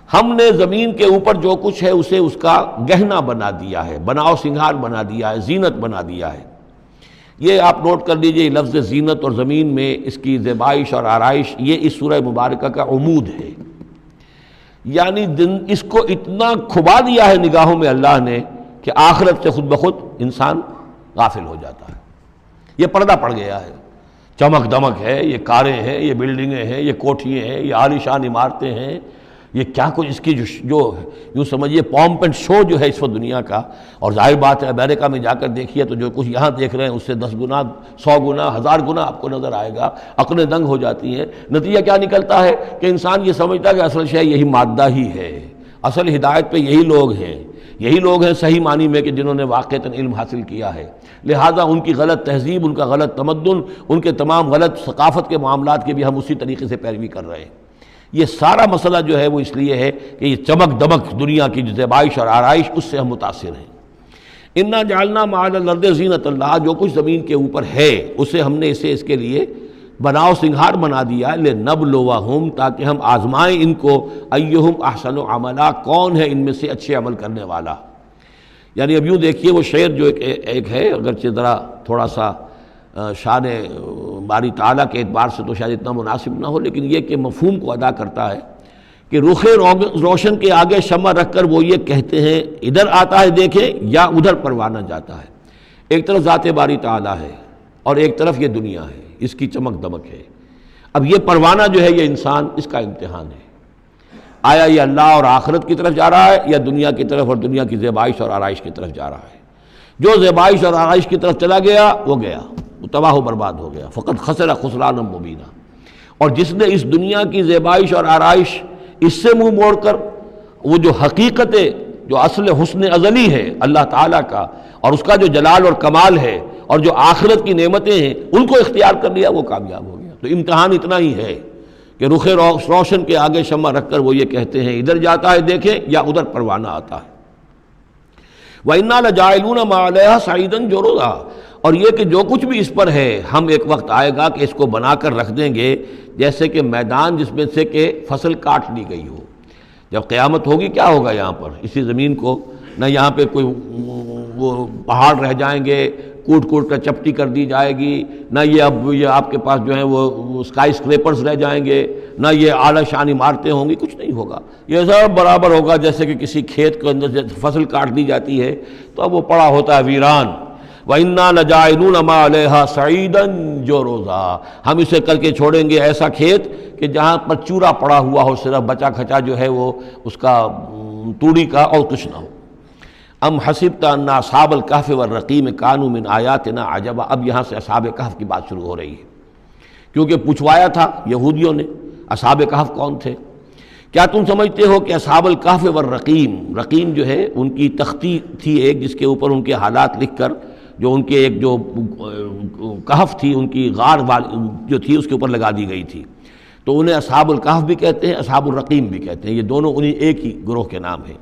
ہم نے زمین کے اوپر جو کچھ ہے اسے اس کا گہنا بنا دیا ہے، بناؤ سنگھار بنا دیا ہے، زینت بنا دیا ہے۔ یہ آپ نوٹ کر لیجئے، لفظ زینت اور زمین میں اس کی زیبائش اور آرائش، یہ اس سورہ مبارکہ کا عمود ہے، یعنی اس کو اتنا کھبا دیا ہے نگاہوں میں اللہ نے کہ آخرت سے خود بخود انسان غافل ہو جاتا ہے، یہ پردہ پڑ گیا ہے، چمک دمک ہے، یہ کاریں ہیں، یہ بلڈنگیں ہیں، یہ کوٹھیاں ہیں، یہ عالیشان عمارتیں ہیں، یہ کیا کچھ اس کی جو یوں سمجھیے پومپ اینڈ شو جو ہے اس وقت دنیا کا، اور ظاہر بات ہے امریکہ میں جا کر دیکھیے تو جو کچھ یہاں دیکھ رہے ہیں اس سے 10 گنا 100 گنا 1000 گنا آپ کو نظر آئے گا، عقلیں دنگ ہو جاتی ہیں۔ نتیجہ کیا نکلتا ہے کہ انسان یہ سمجھتا ہے کہ اصل شے یہی مادہ ہی ہے، اصل ہدایت پہ یہی لوگ ہیں، یہی لوگ ہیں صحیح معنی میں کہ جنہوں نے واقعتاً علم حاصل کیا ہے، لہٰذا ان کی غلط تہذیب، ان کا غلط تمدن، ان کے تمام غلط ثقافت کے معاملات کے بھی ہم اسی طریقے سے پیروی کر رہے ہیں۔ یہ سارا مسئلہ جو ہے وہ اس لیے ہے کہ یہ چمک دمک دنیا کی جو زیبائش اور آرائش اس سے ہم متاثر ہیں۔ انا جعلنا ما علی الارض زینۃ لہا، جو کچھ زمین کے اوپر ہے اسے ہم نے اسے اس کے لیے بناؤ سنگھار بنا دیا، لنبلوہم، تاکہ ہم آزمائیں ان کو، ایہم احسن عملا، کون ہے ان میں سے اچھے عمل کرنے والا۔ یعنی اب یوں دیکھیے وہ شعر جو ایک ہے، اگرچہ ذرا تھوڑا سا شان باری تعالیٰ کے اعتبار سے تو شاید اتنا مناسب نہ ہو، لیکن یہ کہ مفہوم کو ادا کرتا ہے کہ رخ روشن کے آگے شمع رکھ کر وہ یہ کہتے ہیں ادھر آتا ہے دیکھیں یا ادھر پروانہ جاتا ہے، ایک طرف ذات باری تعالیٰ ہے اور ایک طرف یہ دنیا ہے، اس کی چمک دمک ہے۔ اب یہ پروانہ جو ہے یہ انسان، اس کا امتحان ہے، آیا یہ اللہ اور آخرت کی طرف جا رہا ہے یا دنیا کی طرف اور دنیا کی زیبائش اور آرائش کی طرف جا رہا ہے۔ جو زیبائش اور آرائش کی طرف چلا گیا وہ گیا، وہ تباہ و برباد ہو گیا، فقط خسر خسرانا مبینا۔ اور جس نے اس دنیا کی زیبائش اور آرائش اس سے منہ موڑ کر وہ جو حقیقت جو اصل حسن ازلی ہے اللہ تعالیٰ کا اور اس کا جو جلال اور کمال ہے اور جو آخرت کی نعمتیں ہیں ان کو اختیار کر لیا، وہ کامیاب ہو گیا۔ تو امتحان اتنا ہی ہے کہ رخ روشن کے آگے شمع رکھ کر وہ یہ کہتے ہیں ادھر جاتا ہے دیکھیں یا ادھر پروانہ آتا ہے۔ وَإِنَّا لَجَاعِلُونَ مَا عَلَيْهَا صَعِيدًا جُرُزًا، اور یہ کہ جو کچھ بھی اس پر ہے ہم ایک وقت آئے گا کہ اس کو بنا کر رکھ دیں گے جیسے کہ میدان جس میں سے کہ فصل کاٹ لی گئی ہو۔ جب قیامت ہوگی کیا ہوگا یہاں پر اسی زمین کو، نہ یہاں پہ کوئی وہ پہاڑ رہ جائیں گے کوٹ کوٹ کر چپٹی کر دی جائے گی، نہ یہ آپ کے پاس جو ہیں وہ اسکائی اسکریپرز رہ جائیں گے، نہ یہ اعلیٰ شان عمارتیں ہوں گی، کچھ نہیں ہوگا، یہ سب برابر ہوگا جیسے کہ کسی کھیت کے اندر فصل کاٹ دی جاتی ہے تو اب وہ پڑا ہوتا ہے ویران۔ وَإِنَّا لَجَاعِلُونَ مَا عَلَيْهَا صَعِيدًا جُرُزًا، ہم اسے کر کے چھوڑیں گے ایسا کھیت کہ جہاں پر چورا پڑا ہوا ہو، صرف بچا کھچا جو ہے وہ اس کا توڑی کا اور کچھ نہ ہو، ام حسبت ان اصحاب الکہف والرقیم کانوا من آیاتنا عجبا. اب یہاں سے اصحاب کہف کی بات شروع ہو رہی ہے، کیونکہ پوچھوایا تھا یہودیوں نے اصحاب کہف کون تھے. کیا تم سمجھتے ہو کہ اصحاب الکہف والرقیم، رقیم جو ہے ان کی تختی تھی ایک جس کے اوپر ان کے حالات لکھ کر، جو ان کے ایک جو کہف تھی ان کی غار جو تھی اس کے اوپر لگا دی گئی تھی، تو انہیں اصحاب الکہف بھی کہتے ہیں، اصحاب الرقیم بھی کہتے ہیں، یہ دونوں انہیں ایک ہی گروہ کے نام ہیں.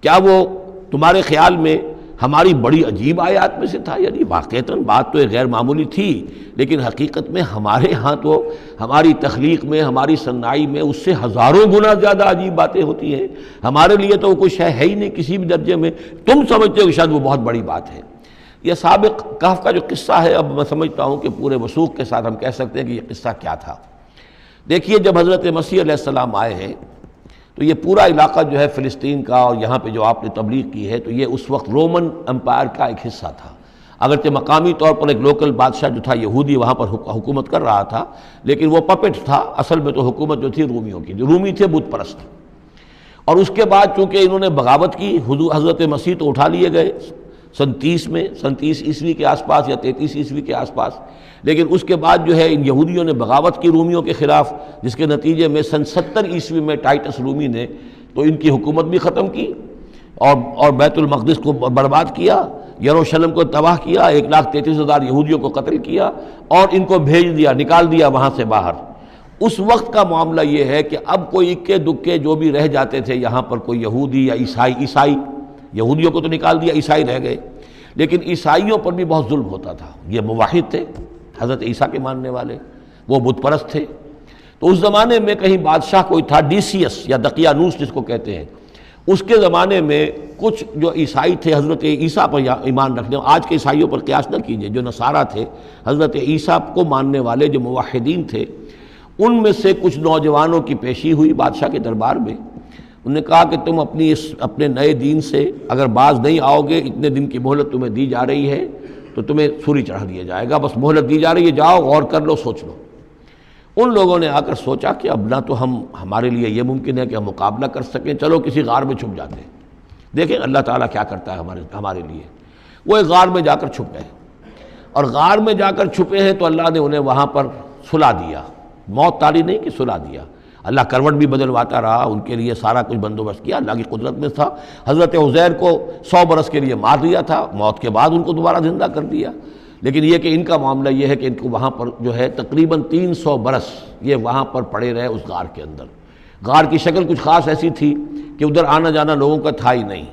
کیا وہ تمہارے خیال میں ہماری بڑی عجیب آیات میں سے تھا؟ یعنی واقعتاً بات تو ایک غیر معمولی تھی، لیکن حقیقت میں ہمارے ہاں تو ہماری تخلیق میں، ہماری صنائی میں اس سے ہزاروں گنا زیاددہ عجیب باتیں ہوتی ہیں. ہمارے لیے تو وہ کوئی شے ہے ہی نہیں کسی بھی درجے میں، تم سمجھتے ہو کہ شاید وہ بہت بڑی بات ہے. یہ سابق کہف کا جو قصہ ہے، اب میں سمجھتا ہوں کہ پورے وثوق کے ساتھ ہم کہہ سکتے ہیں کہ یہ قصہ کیا تھا. دیکھیے، جب حضرت مسیح علیہ السلام آئے ہیں تو یہ پورا علاقہ جو ہے فلسطین کا، اور یہاں پہ جو آپ نے تبلیغ کی ہے، تو یہ اس وقت رومن امپائر کا ایک حصہ تھا. اگرچہ مقامی طور پر ایک لوکل بادشاہ جو تھا یہودی وہاں پر حکومت کر رہا تھا، لیکن وہ پپٹ تھا. اصل میں تو حکومت جو تھی رومیوں کی، جو رومی تھے بت پرست. اور اس کے بعد چونکہ انہوں نے بغاوت کی، حضرت مسیح تو اٹھا لیے گئے سن 30 عیسوی کے آس پاس یا 33 عیسوی کے آس پاس، لیکن اس کے بعد جو ہے ان یہودیوں نے بغاوت کی رومیوں کے خلاف، جس کے نتیجے میں سن 70 عیسوی میں ٹائٹس رومی نے تو ان کی حکومت بھی ختم کی اور بیت المقدس کو برباد کیا، یروشلم کو تباہ کیا، 1,33,000 یہودیوں کو قتل کیا اور ان کو بھیج دیا، نکال دیا وہاں سے باہر. اس وقت کا معاملہ یہ ہے کہ اب کوئی اکے دکے جو بھی رہ جاتے تھے یہاں پر، کوئی یہودی یا عیسائی، یہودیوں کو تو نکال دیا، عیسائی رہ گئے، لیکن عیسائیوں پر بھی بہت ظلم ہوتا تھا. یہ موحد تھے، حضرت عیسیٰ کے ماننے والے، وہ بت پرست تھے. تو اس زمانے میں کہیں بادشاہ کوئی تھا، ڈیسیس یا دقیانوس جس کو کہتے ہیں، اس کے زمانے میں کچھ جو عیسائی تھے حضرت عیسیٰ پر ایمان رکھنے، آج کے عیسائیوں پر قیاس نہ کیجئے، جو نصارہ تھے حضرت عیسیٰ کو ماننے والے جو موحدین تھے، ان میں سے کچھ نوجوانوں کی پیشی ہوئی بادشاہ کے دربار میں. انہوں نے کہا کہ تم اپنے نئے دین سے اگر باز نہیں آؤ گے، اتنے دن کی مہلت تمہیں دی جا رہی ہے تو تمہیں سولی چڑھا دیا جائے گا. بس مہلت دی جا رہی ہے، جاؤ غور کر لو، سوچ لو. ان لوگوں نے آ کر سوچا کہ اب نہ تو ہمارے لیے یہ ممکن ہے کہ ہم مقابلہ کر سکیں، چلو کسی غار میں چھپ جاتے ہیں، دیکھیں اللہ تعالیٰ کیا کرتا ہے ہمارے لیے. وہ ایک غار میں جا کر چھپ گئے، اور غار میں جا کر چھپے ہیں تو اللہ نے انہیں وہاں پر سلا دیا. موت تاری نہیں کہ سلا دیا. اللہ کروٹ بھی بدلواتا رہا، ان کے لیے سارا کچھ بندوبست کیا، اللہ کی قدرت میں تھا. حضرت عزیر کو 100 برس کے لیے مار دیا تھا، موت کے بعد ان کو دوبارہ زندہ کر دیا. لیکن یہ کہ ان کا معاملہ یہ ہے کہ ان کو وہاں پر جو ہے تقریباً 300 برس یہ وہاں پر پڑے رہے اس غار کے اندر. غار کی شکل کچھ خاص ایسی تھی کہ ادھر آنا جانا لوگوں کا تھا ہی نہیں.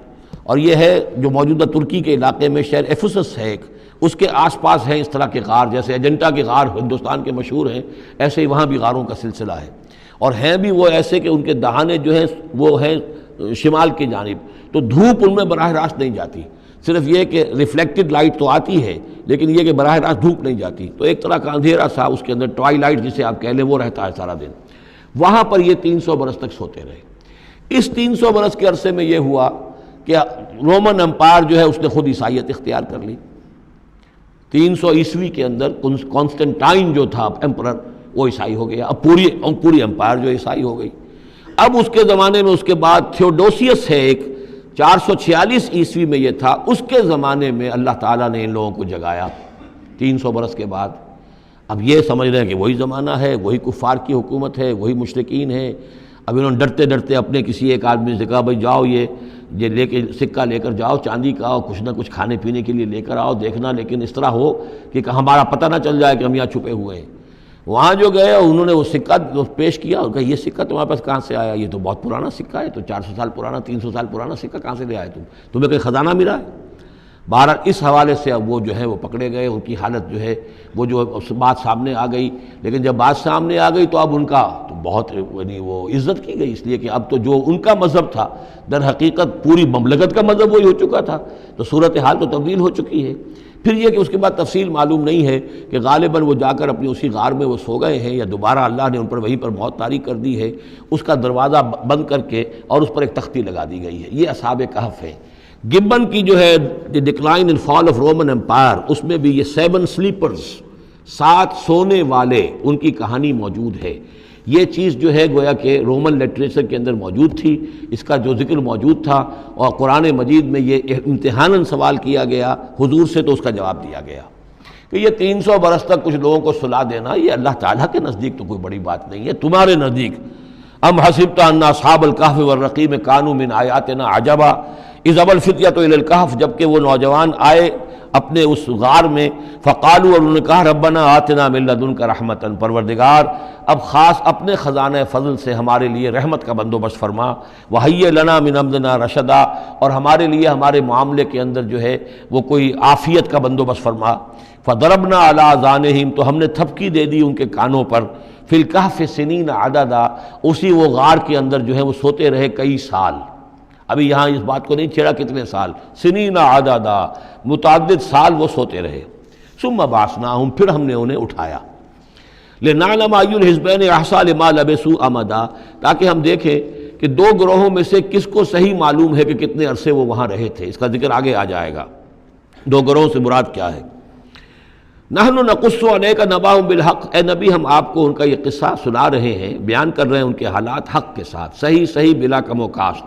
اور یہ ہے جو موجودہ ترکی کے علاقے میں شہر ایفسس ہے ایک، اس کے آس پاس ہیں اس طرح کے غار، جیسے اجنٹا کے غار ہندوستان کے مشہور ہیں، ایسے ہی وہاں بھی غاروں کا سلسلہ ہے. اور ہیں بھی وہ ایسے کہ ان کے دہانے جو ہیں وہ ہیں شمال کی جانب، تو دھوپ ان میں براہ راست نہیں جاتی. صرف یہ کہ ریفلیکٹڈ لائٹ تو آتی ہے، لیکن یہ کہ براہ راست دھوپ نہیں جاتی. تو ایک طرح کا اندھیرا سا اس کے اندر، ٹوائی لائٹ جسے آپ کہہ لیں، وہ رہتا ہے سارا دن. وہاں پر یہ 300 برس تک سوتے رہے. اس 300 برس کے عرصے میں یہ ہوا کہ رومن امپائر جو ہے اس نے خود عیسائیت اختیار کر لی. 300 عیسوی کے اندر کانسٹنٹائن جو تھا ایمپرر، وہ عیسائی ہو گیا. اب پوری امپائر جو عیسائی ہو گئی. اب اس کے زمانے میں اس کے بعد تھیوڈوسیس ہے ایک، 446 عیسوی میں یہ تھا. اس کے زمانے میں اللہ تعالیٰ نے ان لوگوں کو جگایا 300 برس کے بعد. اب یہ سمجھ رہے ہیں کہ وہی زمانہ ہے، وہی کفار کی حکومت ہے، وہی مشرکین ہے. اب انہوں نے ڈرتے ڈرتے اپنے کسی ایک آدمی سے کہا بھائی جاؤ یہ لے کے سکہ لے کر جاؤ چاندی کا، اور کچھ نہ کچھ کھانے پینے کے لیے لے کر آؤ، دیکھنا لیکن اس طرح ہو کہ ہمارا پتہ نہ چل جائے کہ ہم یہاں چھپے ہوئے ہیں. وہاں جو گئے انہوں نے وہ سکہ پیش کیا اور کہا یہ سکہ تمہارے پاس کہاں سے آیا؟ یہ تو بہت پرانا سکہ ہے، تو 400 سال پرانا، 300 سال پرانا سکہ کہاں سے لے آئے تمہیں کوئی خزانہ ملا ہے؟ بہرحال اس حوالے سے اب وہ جو ہے وہ پکڑے گئے. ان کی حالت جو ہے وہ جو بات سامنے آ گئی. لیکن جب بات سامنے آ گئی تو اب ان کا تو بہت یعنی وہ عزت کی گئی، اس لیے کہ اب تو جو ان کا مذہب تھا در حقیقت پوری مملکت کا مذہب وہی ہو چکا تھا. تو صورتحال تو تبدیل ہو چکی ہے. پھر یہ کہ اس کے بعد تفصیل معلوم نہیں ہے کہ غالباً وہ جا کر اپنی اسی غار میں وہ سو گئے ہیں، یا دوبارہ اللہ نے ان پر وہیں پر موت طاری کر دی ہے، اس کا دروازہ بند کر کے اور اس پر ایک تختی لگا دی گئی ہے. یہ اصحاب کہف ہے. گبن کی جو ہے the decline and fall of Roman empire, اس میں بھی یہ 7 سلیپرز، 7 سونے والے، ان کی کہانی موجود ہے. یہ چیز جو ہے گویا کہ رومن لٹریچر کے اندر موجود تھی، اس کا جو ذکر موجود تھا، اور قرآن مجید میں یہ امتحاناً سوال کیا گیا حضور سے، تو اس کا جواب دیا گیا کہ یہ 300 برس تک کچھ لوگوں کو سلا دینا یہ اللہ تعالیٰ کے نزدیک تو کوئی بڑی بات نہیں ہے، تمہارے نزدیک ام حسبت ان اصحاب الکہف والرقیم کانوا من آیاتنا عجبا اذ ابى الفتية الى الکہف، جبکہ وہ نوجوان آئے اپنے اس غار میں، فقالوا، اور انہوں نے کہا ربنا آتنا من لدنک رحمتا، پروردگار اب خاص اپنے خزانہ فضل سے ہمارے لیے رحمت کا بندوبست فرما، وہیئ لنا من امرنا رشدا، اور ہمارے لیے ہمارے معاملے کے اندر جو ہے وہ کوئی عافیت کا بندوبست فرما، فضربنا علی آذانہم، تو ہم نے تھپکی دے دی ان کے کانوں پر، فی الکہف سنین عددا، اسی وہ غار کے اندر جو ہے وہ سوتے رہے کئی سال، ابھی یہاں اس بات کو نہیں چھیڑا کتنے سال، سنین عددا، متعدد سال وہ سوتے رہے، ثم بعثناہم، پھر ہم نے انہیں اٹھایا، لنعلم ای الحزبین احصیٰ لما لبثوا امدا، تاکہ ہم دیکھیں کہ دو گروہوں میں سے کس کو صحیح معلوم ہے کہ کتنے عرصے وہ وہاں رہے تھے، اس کا ذکر آگے آ جائے گا، دو گروہوں سے مراد کیا ہے۔ نحن نقص علیک نبأہم بالحق، اے نبی ہم آپ کو ان کا یہ قصہ سنا رہے ہیں، بیان کر رہے ہیں ان کے حالات حق کے ساتھ، صحیح بلا کم و کاشت۔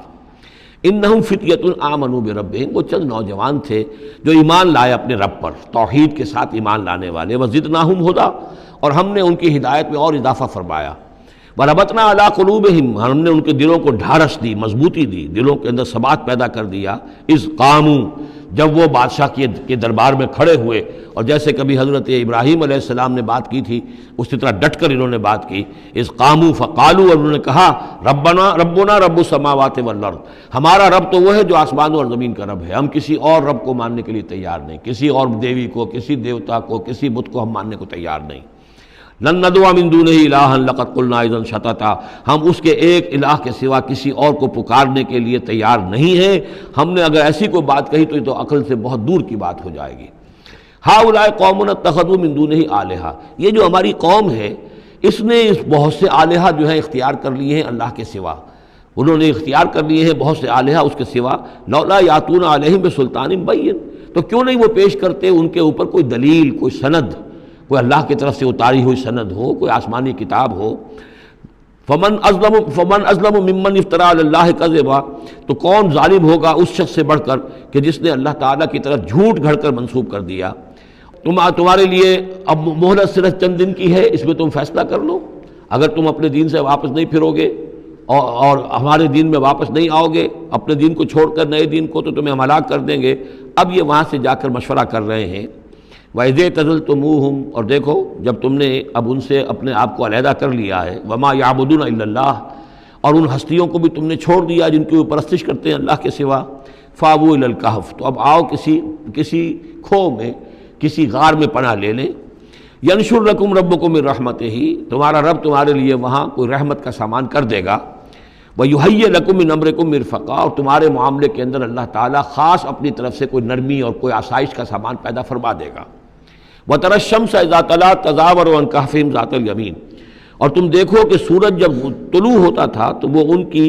انہم فتیۃ آمنوا بربہم، وہ چند نوجوان تھے جو ایمان لائے اپنے رب پر، توحید کے ساتھ ایمان لانے والے، وزدناہم ہدی، اور ہم نے ان کی ہدایت میں اور اضافہ فرمایا، وربطنا علی قلوبہم، ہم نے ان کے دلوں کو ڈھارس دی، مضبوطی دی، دلوں کے اندر ثبات پیدا کر دیا، اذ قاموا، جب وہ بادشاہ کے دربار میں کھڑے ہوئے، اور جیسے کبھی حضرت ابراہیم علیہ السلام نے بات کی تھی اسی طرح ڈٹ کر انہوں نے بات کی، اذ قاموا فقالوا، اور انہوں نے کہا ربنا رب السماوات والارض، ہمارا رب تو وہ ہے جو آسمانوں اور زمین کا رب ہے، ہم کسی اور رب کو ماننے کے لیے تیار نہیں، کسی اور دیوی کو، کسی دیوتا کو، کسی بت کو ہم ماننے کو تیار نہیں، لن ندعو من دونہ الہا لقد قلنا اذا شططا، ہم اس کے ایک الہ کے سوا کسی اور کو پکارنے کے لیے تیار نہیں ہیں، ہم نے اگر ایسی کوئی بات کہی تو یہ تو عقل سے بہت دور کی بات ہو جائے گی۔ ہؤلاء قوم اتخذوا من دونہ آلہہ، یہ جو ہماری قوم ہے اس نے اس بہت سے آلہہ جو ہیں اختیار کر لیے ہیں اللہ کے سوا، انہوں نے اختیار کر لیے ہیں بہت سے آلہہ اس کے سوا، لولا یاتون علیہم بسلطان بین، تو کیوں نہیں وہ پیش کرتے ان کے اوپر کوئی دلیل، کوئی سند، کوئی اللہ کی طرف سے اتاری ہوئی سند ہو، کوئی آسمانی کتاب ہو۔ فمن ازلم ممن افترى علی اللہ کذبا، تو کون ظالم ہوگا اس شخص سے بڑھ کر کہ جس نے اللہ تعالیٰ کی طرف جھوٹ گھڑ کر منسوب کر دیا۔ تمہارے لیے اب مہلت صرف چند دن کی ہے، اس میں تم فیصلہ کر لو، اگر تم اپنے دین سے واپس نہیں پھرو گے اور ہمارے دین میں واپس نہیں آؤ گے، اپنے دین کو چھوڑ کر نئے دین کو، تو تمہیں ہم ہلاک کر دیں گے۔ اب یہ وہاں سے جا کر مشورہ کر رہے ہیں، وَإِذْ اعْتَزَلْتُمُوهُمْ، اور دیکھو جب تم نے اب ان سے اپنے آپ کو علیحدہ کر لیا ہے، وَمَا يَعْبُدُونَ إِلَّا اللَّهِ، اور ان ہستیوں کو بھی تم نے چھوڑ دیا جن کی وہ پرستش کرتے ہیں اللہ کے سوا، فَآوُوا إِلَى الْكَهْفِ، تو اب آؤ کسی کھو میں، کسی غار میں پناہ لے لیں، يَنشُرْ لَكُمْ رَبُّكُم مِّن رَحْمَتِهِ، تمہارا رب تمہارے لیے وہاں کوئی رحمت کا سامان کر دے گا، وَيُهَيِّئْ لَكُم مِّنْ أَمْرِكُم مِّرْفَقًا، اور تمہارے معاملے کے اندر اللہ تعالیٰ خاص اپنی طرف سے کوئی نرمی اور کوئی آسائش کا سامان پیدا فرما دے گا۔ وَتَرَى الشَّمْسَ إِذَا طَلَعَت تَزَاوَرُ عَنْ كَهْفِهِمْ ذَاتَ الْيَمِينِ، اور تم دیکھو کہ سورج جب طلوع ہوتا تھا تو وہ ان کی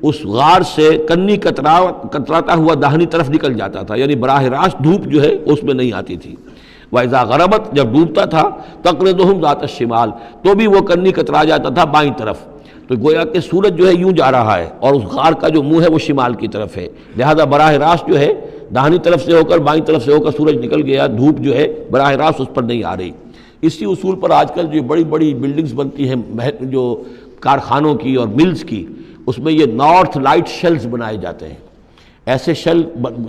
اس غار سے کنی کتراتا ہوا داہنی طرف نکل جاتا تھا، یعنی براہ راست دھوپ جو ہے اس میں نہیں آتی تھی۔ وَإِذَا غَرَبَتْ، جب ڈوبتا تھا، تَقْرِضُهُمْ ذَاتَ الشِّمَالِ، تو بھی وہ کنی کترا جاتا تھا بائیں طرف، تو گویا کہ سورج جو ہے یوں جا رہا ہے اور اس غار کا جو منہ ہے وہ شمال کی طرف ہے، لہذا براہ راست جو ہے داہنی طرف سے ہو کر بائیں طرف سے ہو کر سورج نکل گیا، دھوپ جو ہے براہ راست اس پر نہیں آ رہی۔ اسی اصول پر آج کل جو بڑی بڑی بلڈنگز بنتی ہیں جو کارخانوں کی اور ملز کی، اس میں یہ نارتھ لائٹ شیلز بنائے جاتے ہیں، ایسے شیل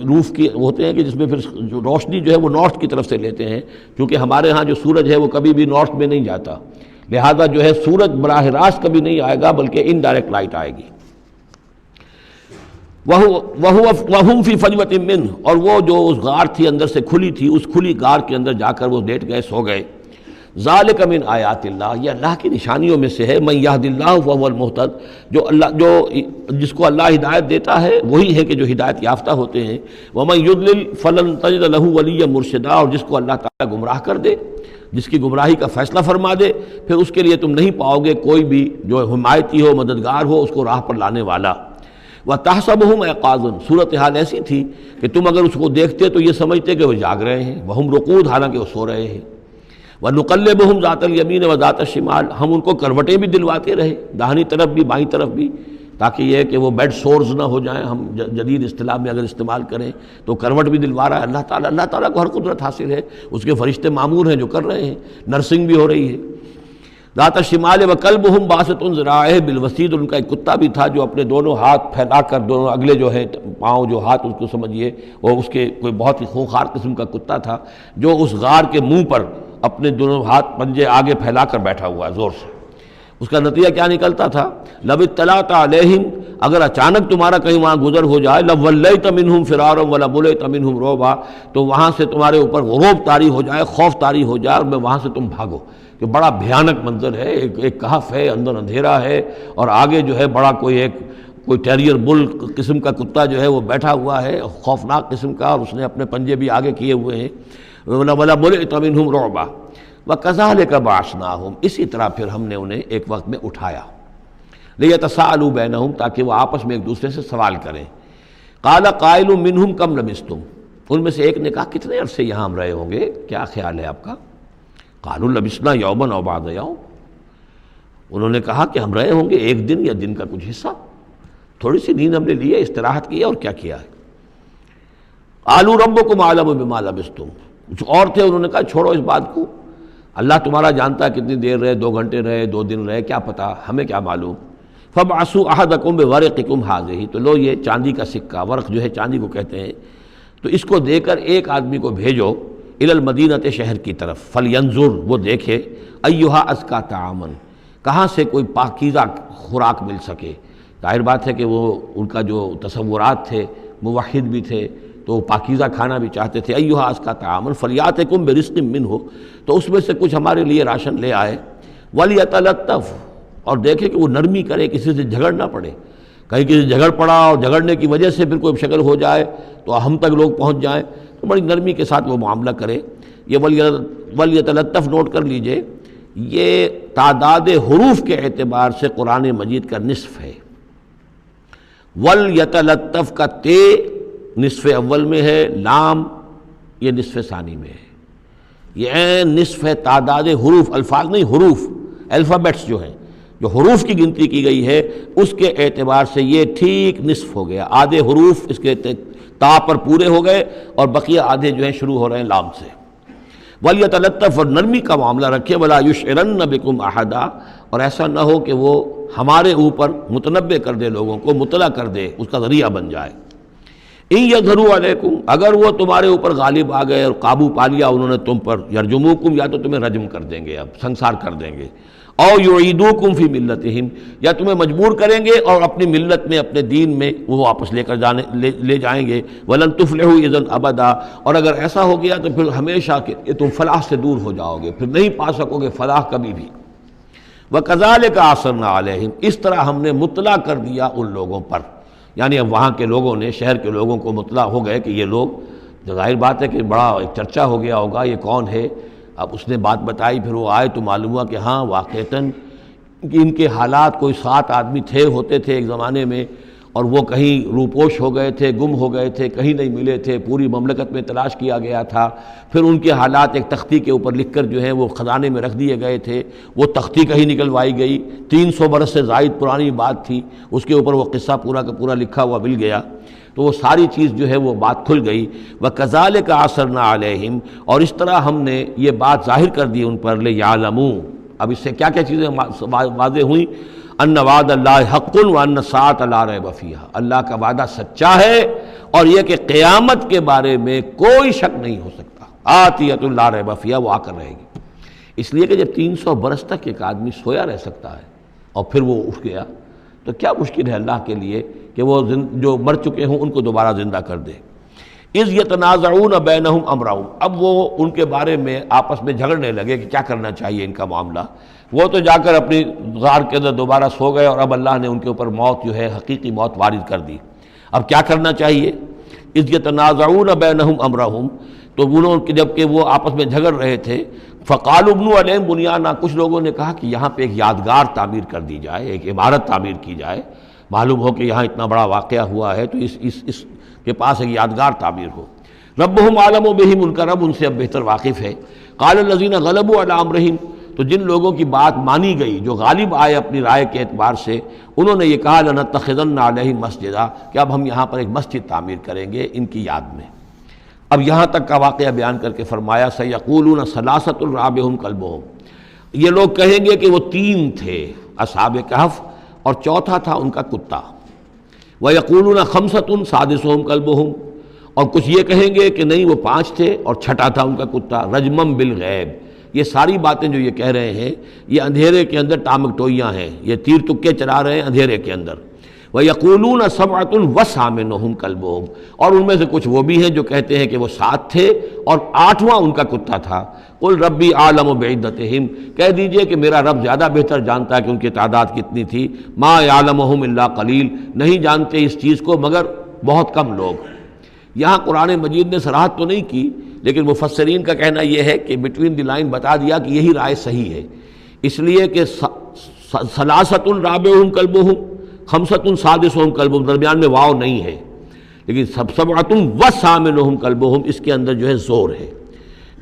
روف کی ہوتے ہیں کہ جس میں پھر جو روشنی جو ہے وہ نارتھ کی طرف سے لیتے ہیں، کیونکہ ہمارے ہاں جو سورج ہے وہ کبھی بھی نارتھ میں نہیں جاتا، لہذا جو ہے سورج براہ راست کبھی نہیں آئے گا بلکہ انڈائریکٹ لائٹ آئے گی۔ وَهُمْ فِي فَجْوَةٍ مِّنْهُ، اور وہ جو اس غار تھی اندر سے کھلی تھی، اس کھلی غار کے اندر جا کر وہ لیٹ گئے، سو گئے۔ ذَلِكَ مِنْ آیَاتِ اللَّهِ، یہ اللہ کی نشانیوں میں سے ہے، مَن يَهْدِ اللَّهُ فَهُوَ الْمُهْتَدِ، جس کو اللہ ہدایت دیتا ہے وہی ہے کہ جو ہدایت یافتہ ہوتے ہیں، وَمَن يُضْلِلْ فَلَن تَجِدَ لَهُ وَلِيًّا مُرْشِدًا، اور جس کو اللہ تعالیٰ گمراہ کر دے، جس کی گمراہی کا فیصلہ فرما دے، پھر اس کے لیے تم نہیں پاؤ گے کوئی بھی جو حمایتی ہو، مددگار ہو، اس کو راہ پر لانے والا۔ وَتَحْسَبُهُمْ أَيْقَاظًا، صورتحال ایسی تھی کہ تم اگر اس کو دیکھتے تو یہ سمجھتے کہ وہ جاگ رہے ہیں، وَهُمْ رُقُودٌ، حالانکہ وہ سو رہے ہیں۔ وَنُقَلِّبُهُمْ ذَاتَ الْيَمِينِ وَذَاتَ الشِّمَالِ، ہم ان کو کروٹیں بھی دلواتے رہے، داہنی طرف بھی بائیں طرف بھی، تاکہ یہ کہ وہ بیڈ سورز نہ ہو جائیں. ہم جدید اصطلاح میں اگر استعمال کریں تو کروٹ بھی دلوا رہا ہے اللہ تعالیٰ. اللہ تعالیٰ کو ہر قدرت حاصل ہے، اس کے فرشتے معمور ہیں جو کر رہے ہیں، نرسنگ بھی ہو رہی ہے. ذات الشمال وکلبہم باسط ذراعہ بالوسید، ان کا ایک کتا بھی تھا جو اپنے دونوں ہاتھ پھیلا کر، دونوں اگلے جو ہے پاؤں جو ہاتھ اس کو سمجھیے، وہ اس کے کوئی بہت ہی خونخوار قسم کا کتا تھا جو اس غار کے منہ پر اپنے دونوں ہاتھ پنجے آگے پھیلا کر بیٹھا ہوا ہے زور سے. اس کا نتیجہ کیا نکلتا تھا؟ لو اطلعت علیہم، اگر اچانک تمہارا کہیں وہاں گزر ہو جائے، لولیت منہم فرارا ولملیت منہم رعبا، تو وہاں سے تمہارے اوپر غروب طاری ہو جائے، خوف طاری ہو جائے، اور میں وہاں سے تم بھاگو. کہ بڑا بھیانک منظر ہے، ایک کہف ہے، اندر اندھیرا ہے، اور آگے جو ہے بڑا کوئی ٹیریئر بل قسم کا کتا جو ہے وہ بیٹھا ہوا ہے، خوفناک قسم کا، اور اس نے اپنے پنجے بھی آگے کیے ہوئے ہیں. وَلَمُلِئْتَ مِنْهُمْ رُعْبًا وَكَذَلِكَ بَعَثْنَاهُمْ، اسی طرح پھر ہم نے انہیں ایک وقت میں اٹھایا. لِيَتَسَاءَلُوا بَيْنَهُمْ، تاکہ وہ آپس میں ایک دوسرے سے سوال کریں. قَالَ قَائِلٌ مِّنْهُمْ كَمْ لَبِثْتُمْ، ان میں سے ایک نے کہا کتنے عرصے یہاں ہم رہے ہوں گے، کیا خیال ہے آپ کا؟ قالوا لبثنا یوما او بعض یوم، انہوں نے کہا کہ ہم رہے ہوں گے ایک دن یا دن کا کچھ حصہ، تھوڑی سی نیند ہم نے لی ہے، استراحت کی ہے، اور کیا کیا ہے. قالوا ربکم اعلم بما لبثتم، کچھ اور تھے، انہوں نے کہا چھوڑو اس بات کو، اللہ تمہارا جانتا ہے کتنی دیر رہے، 2 گھنٹے رہے، 2 دن رہے، کیا پتہ، ہمیں کیا معلوم. فابعثوا احدکم بورقکم ھذہ، تو لو یہ چاندی کا سکہ، ورق جو ہے چاندی کو کہتے ہیں، تو اس کو دے کر ایک آدمی کو بھیجو الی المدینۃ، شہر کی طرف، فلینظر، وہ دیکھے، ایھا ازکی طعاما، کہاں سے کوئی پاکیزہ خوراک مل سکے. ظاہر بات ہے کہ وہ ان کا جو تصورات تھے، موحد بھی تھے تو پاکیزہ کھانا بھی چاہتے تھے. ایھا ازکی طعاما فلیاتکم برزق منہ، تو اس میں سے کچھ ہمارے لیے راشن لے آئے. ولیتلطف، اور دیکھے کہ وہ نرمی کرے، کسی سے جھگڑ نہ پڑے، کہیں کسی سے جھگڑ پڑا اور جھگڑنے کی وجہ سے پھر کوئی شکل ہو جائے تو ہم تک لوگ پہنچ جائیں، تو بڑی نرمی کے ساتھ وہ معاملہ کرے. یہ ولیتلطف نوٹ کر لیجئے، یہ تعداد حروف کے اعتبار سے قرآن مجید کا نصف ہے. ولیتلطف کا تے نصف اول میں ہے، لام یہ نصف ثانی میں ہے. یہ نصف ہے تعداد حروف، الفاظ نہیں، حروف، الفابیٹس جو ہیں، جو حروف کی گنتی کی گئی ہے اس کے اعتبار سے یہ ٹھیک نصف ہو گیا. آدھے حروف اس کے تا پر پورے ہو گئے، اور بقیہ آدھے جو ہیں شروع ہو رہے ہیں لام سے. ولیتلطف، اور نرمی کا معاملہ رکھے. ولا یشعرن بکم احدا، اور ایسا نہ ہو کہ وہ ہمارے اوپر متنبع کر دے، لوگوں کو مطلع کر دے، اس کا ذریعہ بن جائے. ان یظہروا علیکم، اگر وہ تمہارے اوپر غالب آ گئے اور قابو پا لیا انہوں نے تم پر، یرجموکم، یا تو تمہیں رجم کر دیں گے، اب سنسار کر دیں گے. او یعیدوکم فی ملتہم، یا تمہیں مجبور کریں گے اور اپنی ملت میں، اپنے دین میں وہ واپس لے جائیں گے. ولن تفلحوا اذا ابدا، اور اگر ایسا ہو گیا تو پھر ہمیشہ کہ تم فلاح سے دور ہو جاؤ گے، پھر نہیں پا سکو گے فلاح کبھی بھی. وکذالک اثرنا علیہم، اس طرح ہم نے مطلع کر دیا ان لوگوں پر، یعنی اب وہاں کے لوگوں نے، شہر کے لوگوں کو مطلع ہو گئے کہ یہ لوگ، ظاہر بات ہے کہ بڑا ایک چرچا ہو گیا ہوگا یہ کون ہے. اب اس نے بات بتائی، پھر وہ آئے تو معلوم ہوا کہ ہاں واقعتاً کہ ان کے حالات، کوئی 7 آدمی ہوتے تھے ایک زمانے میں، اور وہ کہیں روپوش ہو گئے تھے، گم ہو گئے تھے، کہیں نہیں ملے تھے، پوری مملکت میں تلاش کیا گیا تھا. پھر ان کے حالات ایک تختی کے اوپر لکھ کر جو ہیں وہ خزانے میں رکھ دیے گئے تھے. وہ تختی کہیں نکلوائی گئی، 300 برس سے زائد پرانی بات تھی، اس کے اوپر وہ قصہ پورا کا پورا لکھا ہوا مل گیا. تو وہ ساری چیز جو ہے وہ بات کھل گئی. وَكَذَلِكَ عَثَرْنَا عَلَيْهِمْ، اور اس طرح ہم نے یہ بات ظاہر کر دی ان پر. لِيَعْلَمُوا، اب اس سے کیا کیا چیزیں واضح ہوئیں؟ ان وعد اللہ حق وان الساعۃ لا ریب فیہا، اللہ کا وعدہ سچا ہے، اور یہ کہ قیامت کے بارے میں کوئی شک نہیں ہو سکتا. آتیۃ لا ریب فیہا، وہ آ کر رہے گی. اس لیے کہ جب 300 برس تک ایک آدمی سویا رہ سکتا ہے اور پھر وہ اٹھ گیا، تو کیا مشکل ہے اللہ کے لیے کہ وہ جو مر چکے ہوں ان کو دوبارہ زندہ کر دے. اذ یتنازعون بینہم امرہم، اب وہ ان کے بارے میں آپس میں جھگڑنے لگے کہ کیا کرنا چاہیے ان کا معاملہ. وہ تو جا کر اپنی غار کے اندر دوبارہ سو گئے، اور اب اللہ نے ان کے اوپر موت جو ہے حقیقی موت وارد کر دی. اب کیا کرنا چاہیے؟ اذ یتنازعون بینہم امرہم، تو انہوں جب کہ وہ آپس میں جھگڑ رہے تھے، فقالوا ابنوا علیہم بنیانا، کچھ لوگوں نے کہا کہ یہاں پہ ایک یادگار تعمیر کر دی جائے، ایک عمارت تعمیر کی جائے. معلوم ہو کہ یہاں اتنا بڑا واقعہ ہوا ہے تو اس کے پاس ایک یادگار تعمیر ہو. ربہم عالم بہم، ان کا رب ان سے اب بہتر واقف ہے۔ قال الذین غلبوا علی امرہم، تو جن لوگوں کی بات مانی گئی، جو غالب آئے اپنی رائے کے اعتبار سے، انہوں نے یہ کہا لنتخذن علیہم مسجدا، کہ اب ہم یہاں پر ایک مسجد تعمیر کریں گے ان کی یاد میں۔ اب یہاں تک کا واقعہ بیان کر کے فرمایا سیقولون ثلاثۃ رابعہم کلبہم، یہ لوگ کہیں گے کہ وہ 3 تھے اصحاب کہف اور چوتھا تھا ان کا کتا۔ وَيَقُولُونَ خَمْسَةٌ سَادِسُهُمْ كَلْبُهُمْ، اور کچھ یہ کہیں گے کہ نہیں وہ 5 تھے اور چھٹا تھا ان کا کتا، رجمم بالغیب۔ یہ ساری باتیں جو یہ کہہ رہے ہیں یہ اندھیرے کے اندر ٹامک ٹوئیاں ہیں، یہ تیر تکے چلا رہے ہیں اندھیرے کے اندر۔ وَيَقُولُونَ سَبْعَةٌ وَثَامِنُهُمْ كَلْبُهُمْ، اور ان میں سے کچھ وہ بھی ہیں جو کہتے ہیں کہ وہ 7 تھے اور 8واں ان کا کتا تھا۔ قُلْ رَبِّي أَعْلَمُ بِعِدَّتِهِمْ، کہہ دیجئے کہ میرا رب زیادہ بہتر جانتا ہے کہ ان کی تعداد کتنی تھی۔ مَا يَعْلَمُهُمْ إِلَّا قَلِيلٌ، نہیں جانتے اس چیز کو مگر بہت کم لوگ۔ یہاں قرآن مجید نے صراحت تو نہیں کی، لیکن مفسرین کا کہنا یہ ہے کہ بٹوین دی لائن بتا دیا کہ یہی رائے صحیح ہے، اس لیے کہ ثلاثۃ رابعہم کلبہم، خمسۃ سادسہم کلبہم، درمیان میں واو نہیں ہے، لیکن سبعۃ وثامنہم کلبہم اس کے اندر جو ہے زور ہے۔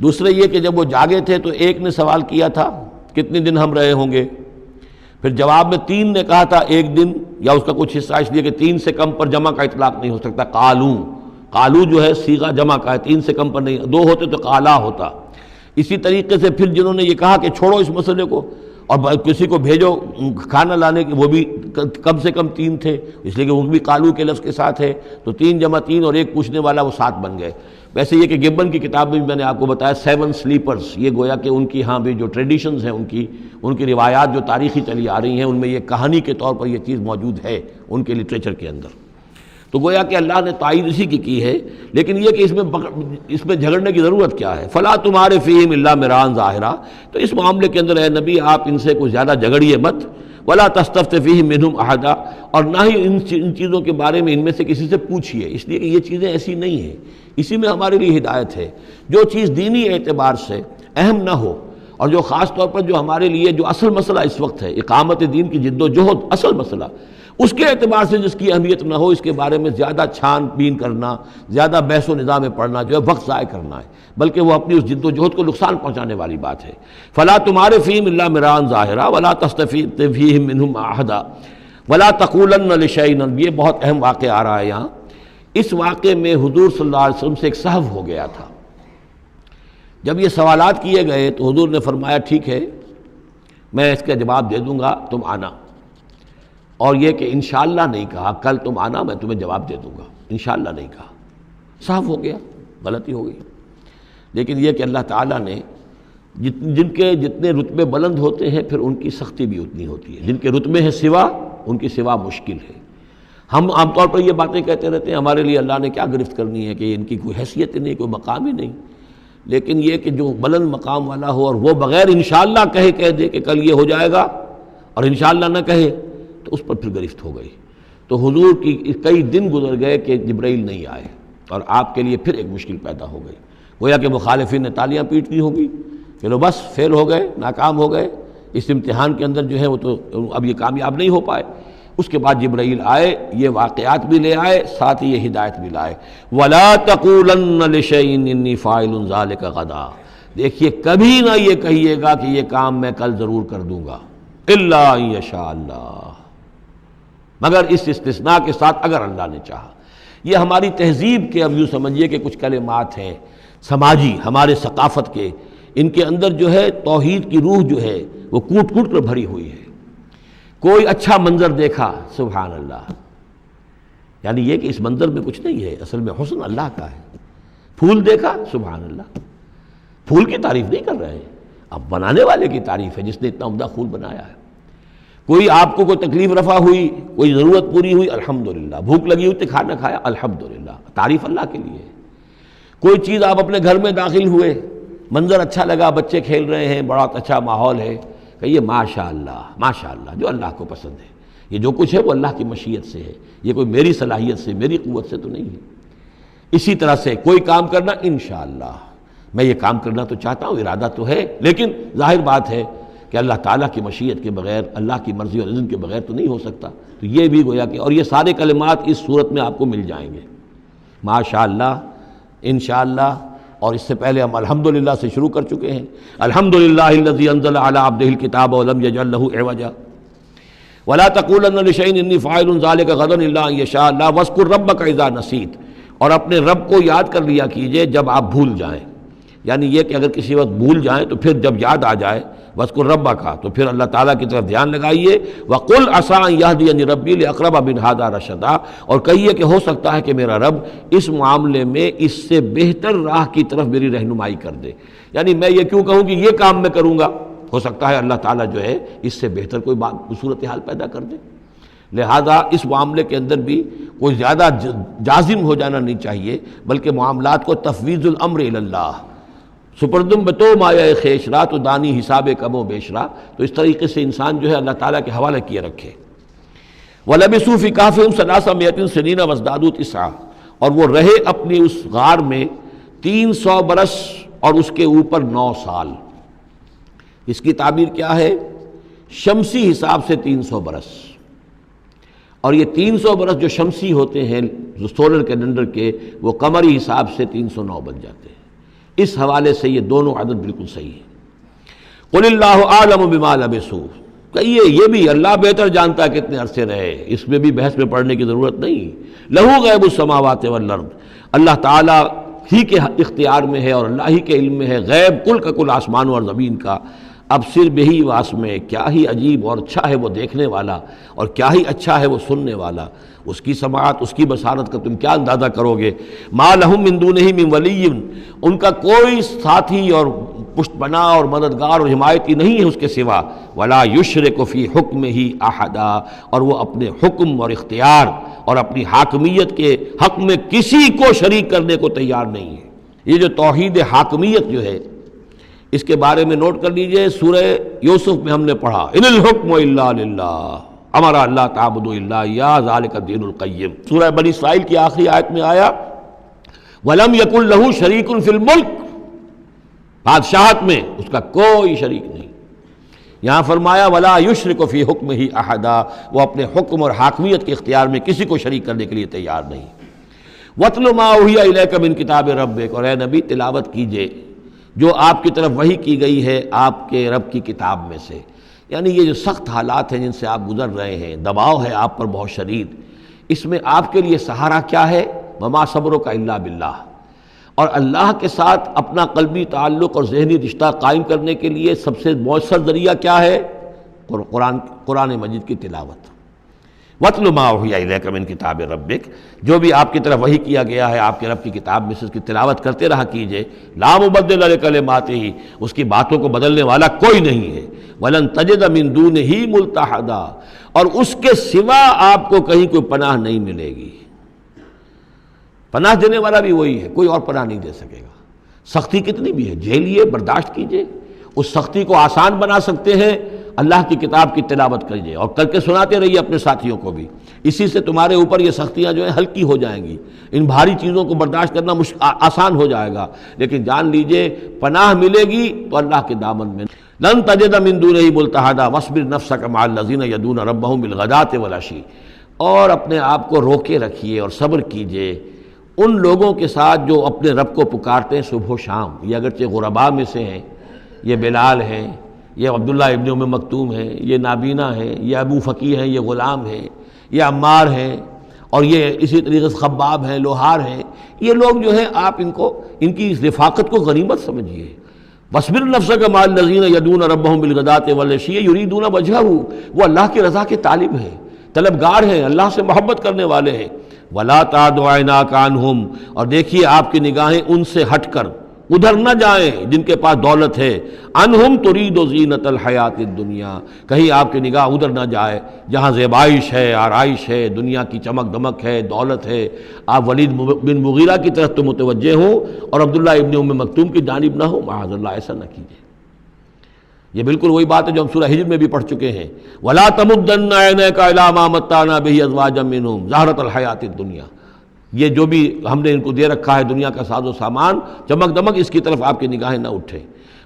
دوسرے یہ کہ جب وہ جاگے تھے تو ایک نے سوال کیا تھا کتنے دن ہم رہے ہوں گے، پھر جواب میں 3 نے کہا تھا 1 دن، یا اس کا کچھ حصہ، اس لیے کہ 3 سے کم پر جمع کا اطلاق نہیں ہو سکتا۔ قالو جو ہے صیغہ جمع کا ہے، 3 سے کم پر نہیں، 2 ہوتے تو قالا ہوتا۔ اسی طریقے سے پھر جنہوں نے یہ کہا کہ چھوڑو اس مسئلے کو اور کسی کو بھیجو کھانا لانے کے، وہ بھی کم سے کم 3 تھے، اس لیے کہ وہ بھی قالو کے لفظ کے ساتھ ہے، تو 3 جمع 3 اور ایک پوچھنے والا، وہ 7 بن گئے۔ ویسے یہ کہ گبن کی کتاب میں بھی میں نے آپ کو بتایا 7 سلیپرز، یہ گویا کہ ان کی ہاں بھی جو ٹریڈیشنز ہیں، ان کی روایات جو تاریخی چلی آ رہی ہیں، ان میں یہ کہانی کے طور پر یہ چیز موجود ہے ان کے لٹریچر کے اندر۔ تو گویا کہ اللہ نے تائید اسی کی ہے، لیکن یہ کہ اس میں جھگڑنے کی ضرورت کیا ہے؟ فلا تمہارے فیہم الا مران ظاہرا، تو اس معاملے کے اندر اے نبی آپ ان سے کچھ زیادہ جھگڑیے مت۔ ولا تستفت فیہم منہم احدا، اور نہ ہی ان چیزوں کے بارے میں ان میں سے کسی سے پوچھیے، اس لیے کہ یہ چیزیں ایسی نہیں ہیں، اسی میں ہمارے لیے ہدایت ہے۔ جو چیز دینی اعتبار سے اہم نہ ہو، اور جو خاص طور پر جو ہمارے لیے جو اصل مسئلہ اس وقت ہے، اقامت دین کی جد و جہد اصل مسئلہ، اس کے اعتبار سے جس کی اہمیت نہ ہو، اس کے بارے میں زیادہ چھان بین کرنا، زیادہ بحث و نظام میں پڑھنا جو ہے وقت ضائع کرنا ہے، بلکہ وہ اپنی اس جد و جہد کو نقصان پہنچانے والی بات ہے۔ فلا تمہارے فیہم الا مران ظاہرا ولا تستفت فیہم منہم احدا ولا تقولن لشیء، یہ بہت اہم واقعہ آ رہا ہے یہاں۔ اس واقعے میں حضور صلی اللہ علیہ وسلم سے ایک سہو ہو گیا تھا۔ جب یہ سوالات کیے گئے تو حضور نے فرمایا ٹھیک ہے میں اس کا جواب دے دوں گا، تم آنا۔ اور یہ کہ انشاءاللہ نہیں کہا، کل تم آنا میں تمہیں جواب دے دوں گا، انشاءاللہ نہیں کہا، صاف ہو گیا، غلطی ہو گئی۔ لیکن یہ کہ اللہ تعالیٰ نے جن کے جتنے رتبے بلند ہوتے ہیں پھر ان کی سختی بھی اتنی ہوتی ہے، جن کے رتبے ہیں سوا، ان کی سوا مشکل ہے۔ ہم عام طور پر یہ باتیں کہتے رہتے ہیں ہمارے لیے اللہ نے کیا گرفت کرنی ہے کہ ان کی کوئی حیثیت ہی نہیں، کوئی مقام ہی نہیں، لیکن یہ کہ جو بلند مقام والا ہو اور وہ بغیر انشاءاللہ کہہ دے کہ کل یہ ہو جائے گا اور انشاءاللہ نہ کہے تو اس پر پھر گرفت ہو گئی۔ تو حضور کی کئی دن گزر گئے کہ جبرائیل نہیں آئے، اور آپ کے لیے پھر ایک مشکل پیدا ہو گئی، گویا کہ مخالفین نے تالیاں پیٹ دی ہوگی کہ لو بس فیل ہو گئے، ناکام ہو گئے اس امتحان کے اندر، جو ہے وہ تو اب یہ کامیاب نہیں ہو پائے۔ اس کے بعد جبرائیل آئے، یہ واقعات بھی لے آئے، ساتھ ہی یہ ہدایت بھی لائے۔ وَلَا تَقُولَنَّ لِشَيْءٍ إِنِّي فَاعِلٌ ذَلِكَ غَدًا، دیکھیے کبھی نہ یہ کہیے گا کہ یہ کام میں کل ضرور کر دوں گا، إِلَّا أَن يَشَاءَ اللَّهُ، مگر اس استثناء کے ساتھ اگر اللہ نے چاہا۔ یہ ہماری تہذیب کے اب یوں سمجھیے کہ کچھ کلمات ہیں سماجی، ہمارے ثقافت کے، ان کے اندر جو ہے توحید کی روح جو ہے وہ کوٹ کوٹ کر بھری ہوئی ہے۔ کوئی اچھا منظر دیکھا، سبحان اللہ، یعنی یہ کہ اس منظر میں کچھ نہیں ہے، اصل میں حسن اللہ کا ہے۔ پھول دیکھا، سبحان اللہ، پھول کی تعریف نہیں کر رہے ہیں، اب بنانے والے کی تعریف ہے جس نے اتنا عمدہ پھول بنایا ہے۔ کوئی آپ کو کوئی تکلیف رفع ہوئی، کوئی ضرورت پوری ہوئی، الحمدللہ، بھوک لگی ہوئی تو کھانا کھایا، الحمدللہ، تعریف اللہ کے لیے۔ کوئی چیز آپ اپنے گھر میں داخل ہوئے، منظر اچھا لگا، بچے کھیل رہے ہیں، بڑا اچھا ماحول ہے، کہیے ماشاءاللہ ماشاءاللہ، جو اللہ کو پسند ہے۔ یہ جو کچھ ہے وہ اللہ کی مشیت سے ہے، یہ کوئی میری صلاحیت سے، میری قوت سے تو نہیں ہے۔ اسی طرح سے کوئی کام کرنا، انشاءاللہ میں یہ کام کرنا تو چاہتا ہوں، ارادہ تو ہے، لیکن ظاہر بات ہے کہ اللہ تعالیٰ کی مشیت کے بغیر، اللہ کی مرضی اور اذن کے بغیر تو نہیں ہو سکتا۔ تو یہ بھی گویا کہ، اور یہ سارے کلمات اس صورت میں آپ کو مل جائیں گے، ماشاءاللہ انشاءاللہ. اور اس سے پہلے ہم الحمدللہ سے شروع کر چکے ہیں. الحمدللہ الذی انزل علی عبدہ الکتاب ولم یجعل لہ عوجا ولا تقولن لشیء انی فاعل ذلک غدا الا ان یشاء اللہ واذکر ربک اذا نسیت. اور اپنے رب کو یاد کر لیا کیجئے جب آپ بھول جائیں. یعنی یہ کہ اگر کسی وقت بھول جائیں تو پھر جب یاد آ جائے وَاذْكُرْ رَبَّكَ تو پھر اللہ تعالیٰ کی طرف دھیان لگائیے. وَقُلْ عَسَىٰ أَن يَهْدِيَنِي رَبِّي لِأَقْرَبَ مِنْ هَٰذَا رَشَدًا. اور کہیے کہ ہو سکتا ہے کہ میرا رب اس معاملے میں اس سے بہتر راہ کی طرف میری رہنمائی کر دے. یعنی میں یہ کیوں کہوں کہ یہ کام میں کروں گا، ہو سکتا ہے اللہ تعالیٰ جو ہے اس سے بہتر کوئی صورتحال پیدا کر دے. لہذا اس معاملے کے اندر بھی کوئی زیادہ جازم ہو جانا نہیں چاہیے، بلکہ معاملات کو تفویض الامر الی اللہ، سپردم بتو مایا خیشرا تو دانی حساب کم و بیشرا. تو اس طریقے سے انسان جو ہے اللہ تعالیٰ کے حوالے کیے رکھے. وَلَبِثُوا فِي كَهْفِهِمْ ثَلَاثَ مِائَةٍ سِنِينَ وَازْدَادُوا تِسْعًا. اور وہ رہے اپنی اس غار میں 300 برس اور اس کے اوپر 9 سال. اس کی تعبیر کیا ہے؟ شمسی حساب سے 300 برس. اور یہ 300 برس جو شمسی ہوتے ہیں جو سولر کیلنڈر کے، وہ قمری حساب سے 309 بن جاتے ہیں. اس حوالے سے یہ دونوں عدد بالکل صحیح ہے. قل اللہ اعلم بما لبثوا. کہیے یہ بھی اللہ بہتر جانتا ہے کتنے عرصے رہے، اس میں بھی بحث میں پڑھنے کی ضرورت نہیں. لہ غیب السماوات والارض. اللہ تعالیٰ ہی کے اختیار میں ہے اور اللہ ہی کے علم میں ہے غیب کل کا کل آسمانوں اور زمین کا. اب صر بہی واسمے، کیا ہی عجیب اور اچھا ہے وہ دیکھنے والا، اور کیا ہی اچھا ہے وہ سننے والا. اس کی سماعت، اس کی بصارت کا تم کیا اندازہ کرو گے. ما لہم من دونہ من ولی. ان کا کوئی ساتھی اور پشت پناہ اور مددگار اور حمایتی نہیں ہے اس کے سوا. ولا یشرک فی حکمہ احدا. اور وہ اپنے حکم اور اختیار اور اپنی حاکمیت کے حق میں کسی کو شریک کرنے کو تیار نہیں ہے. یہ جو توحید حاکمیت جو ہے اس کے بارے میں نوٹ کر لیجئے. سورہ یوسف میں ہم نے پڑھا ان الحکم الا للہ امر اللہ تعبدوا الا ایاہ ذالک الدین القیم. سورہ بنی اسرائیل کی آخری آیت میں آیا وَلَمْ يَكُنْ لَهُ شَرِيكٌ فِي الْمُلْكِ. بادشاہت میں اس کا کوئی شریک نہیں. یہاں فرمایا وَلَا يُشْرِكُ فِي حُكْمِهِ أَحَدًا. وہ اپنے حکم اور حاکمیت کے اختیار میں کسی کو شریک کرنے کے لیے تیار نہیں. وَاتْلُ مَا أُوحِيَ إِلَيْكَ مِن كِتَابِ رَبِّكَ. اور اے نبی تلاوت کیجئے جو آپ کی طرف وحی کی گئی ہے آپ کے رب کی کتاب میں سے. یعنی یہ جو سخت حالات ہیں جن سے آپ گزر رہے ہیں، دباؤ ہے آپ پر بہت شدید، اس میں آپ کے لیے سہارا کیا ہے؟ وما صبرک الا باللہ. اور اللہ کے ساتھ اپنا قلبی تعلق اور ذہنی رشتہ قائم کرنے کے لیے سب سے مؤثر ذریعہ کیا ہے؟ قرآن مجید کی تلاوت. وَاتْلُ مَا أُوحِيَ إِلَيْكَ مِن كِتَابِ رَبِّكَ. جو بھی آپ کی طرف وحی کیا گیا ہے آپ کے رب کی کتاب میں سے اس کی تلاوت کرتے رہا کیجئے. لا مبدل لکلماتہ. اس کی باتوں کو بدلنے والا کوئی نہیں ہے. وَلَن تَجِدَ مِن دُونِهِ مُلْتَحَدًا. اور اس کے سوا آپ کو کہیں کوئی پناہ نہیں ملے گی. پناہ دینے والا بھی وہی ہے، کوئی اور پناہ نہیں دے سکے گا. سختی کتنی بھی ہے جھیلیے، برداشت کیجئے. اس سختی کو آسان بنا سکتے ہیں اللہ کی کتاب کی تلاوت کیجئے اور کر کے سناتے رہیے اپنے ساتھیوں کو بھی. اسی سے تمہارے اوپر یہ سختیاں جو ہیں ہلکی ہو جائیں گی. ان بھاری چیزوں کو برداشت کرنا آسان ہو جائے گا. لیکن جان لیجئے پناہ ملے گی تو اللہ کے دامن میں. لن تجد من دونہ ملتحدا واصبر نفسک مع الذین یدعون ربہم بالغداۃ والعشی. اور اپنے آپ کو روکے رکھیے اور صبر کیجئے ان لوگوں کے ساتھ جو اپنے رب کو پکارتے ہیں صبح و شام. یہ اگرچہ غرباء میں سے ہیں، یہ بلال ہیں، یہ عبداللہ ابن ام مکتوم ہیں، یہ نابینا ہیں، یہ ابو فقی ہیں، یہ غلام ہیں، یہ عمار ہیں، اور یہ اسی طریقے سے خباب ہیں، لوہار ہیں. یہ لوگ جو ہیں آپ ان کی رفاقت کو غنیمت سمجھیے. وَاصْبِرْ نَفْسَكَ مَعَ الَّذِينَ يَدْعُونَ رَبَّهُم بِالْغَدَاةِ وَالْعَشِيِّ يُرِيدُونَ وَجْهَهُ. وہ اللہ کی رضا کے طالب ہیں، طلبگار ہیں، اللہ سے محبت کرنے والے ہیں. وَلَا تَعْدُ عَيْنَاكَ عَنْهُمْ. اور دیکھیے آپ کی نگاہیں ان سے ہٹ کر ادھر نہ جائیں جن کے پاس دولت ہے. انہم ترید زینت الحیات الدنیا. کہیں آپ کی نگاہ ادھر نہ جائے جہاں زیبائش ہے، آرائش ہے، دنیا کی چمک دمک ہے، دولت ہے. آپ ولید بن مغیرہ کی طرف تو متوجہ ہوں اور عبداللہ ابن ام مکتوم کی جانب نہ ہو. معاذ اللہ، ایسا نہ کیجیے. یہ بالکل وہی بات ہے جو ہم سورہ ہجر میں بھی پڑھ چکے ہیں. وَلَا تَمُدَّنَّ عَيْنَيْكَ إِلَىٰ مَا مَتَّعْنَا بِهِ أَزْوَاجًا مِّنْهُمْ زَهْرَةَ الْحَيَاةِ الدُّنْيَا. یہ جو بھی ہم نے ان کو دے رکھا ہے دنیا کا ساز و سامان، چمک دمک، اس کی طرف آپ کی نگاہیں نہ اٹھیں.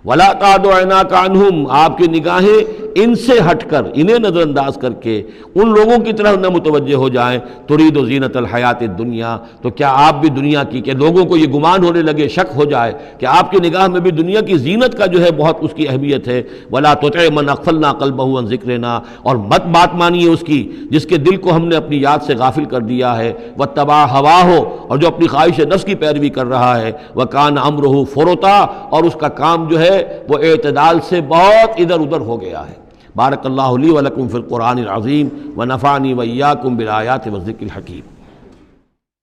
ولا تعد عیناک عنہم، آپ کی نگاہیں ان سے ہٹ کر، انہیں نظر انداز کر کے ان لوگوں کی طرف نہ متوجہ ہو جائیں، ترید زینت الحیات الدنیا، تو کیا آپ بھی دنیا کی، کہ لوگوں کو یہ گمان ہونے لگے، شک ہو جائے کہ آپ کی نگاہ میں بھی دنیا کی زینت کا جو ہے بہت اس کی اہمیت ہے۔ ولا تطع من اغفلنا قلبہ عن ذکرنا، اور مت بات مانیے اس کی جس کے دل کو ہم نے اپنی یاد سے غافل کر دیا ہے، واتبع ہواہ، اور جو اپنی خواہش نفس کی پیروی کر رہا ہے، وکان امرہ فرطا، اور اس کا کام جو ہے وہ اعتدال سے بہت ادھر ادھر ہو گیا ہے۔ بارک اللہ لی ولکم فی القرآن العظیم ونفعنی وإیاکم بالآیات والذکر الحکیم۔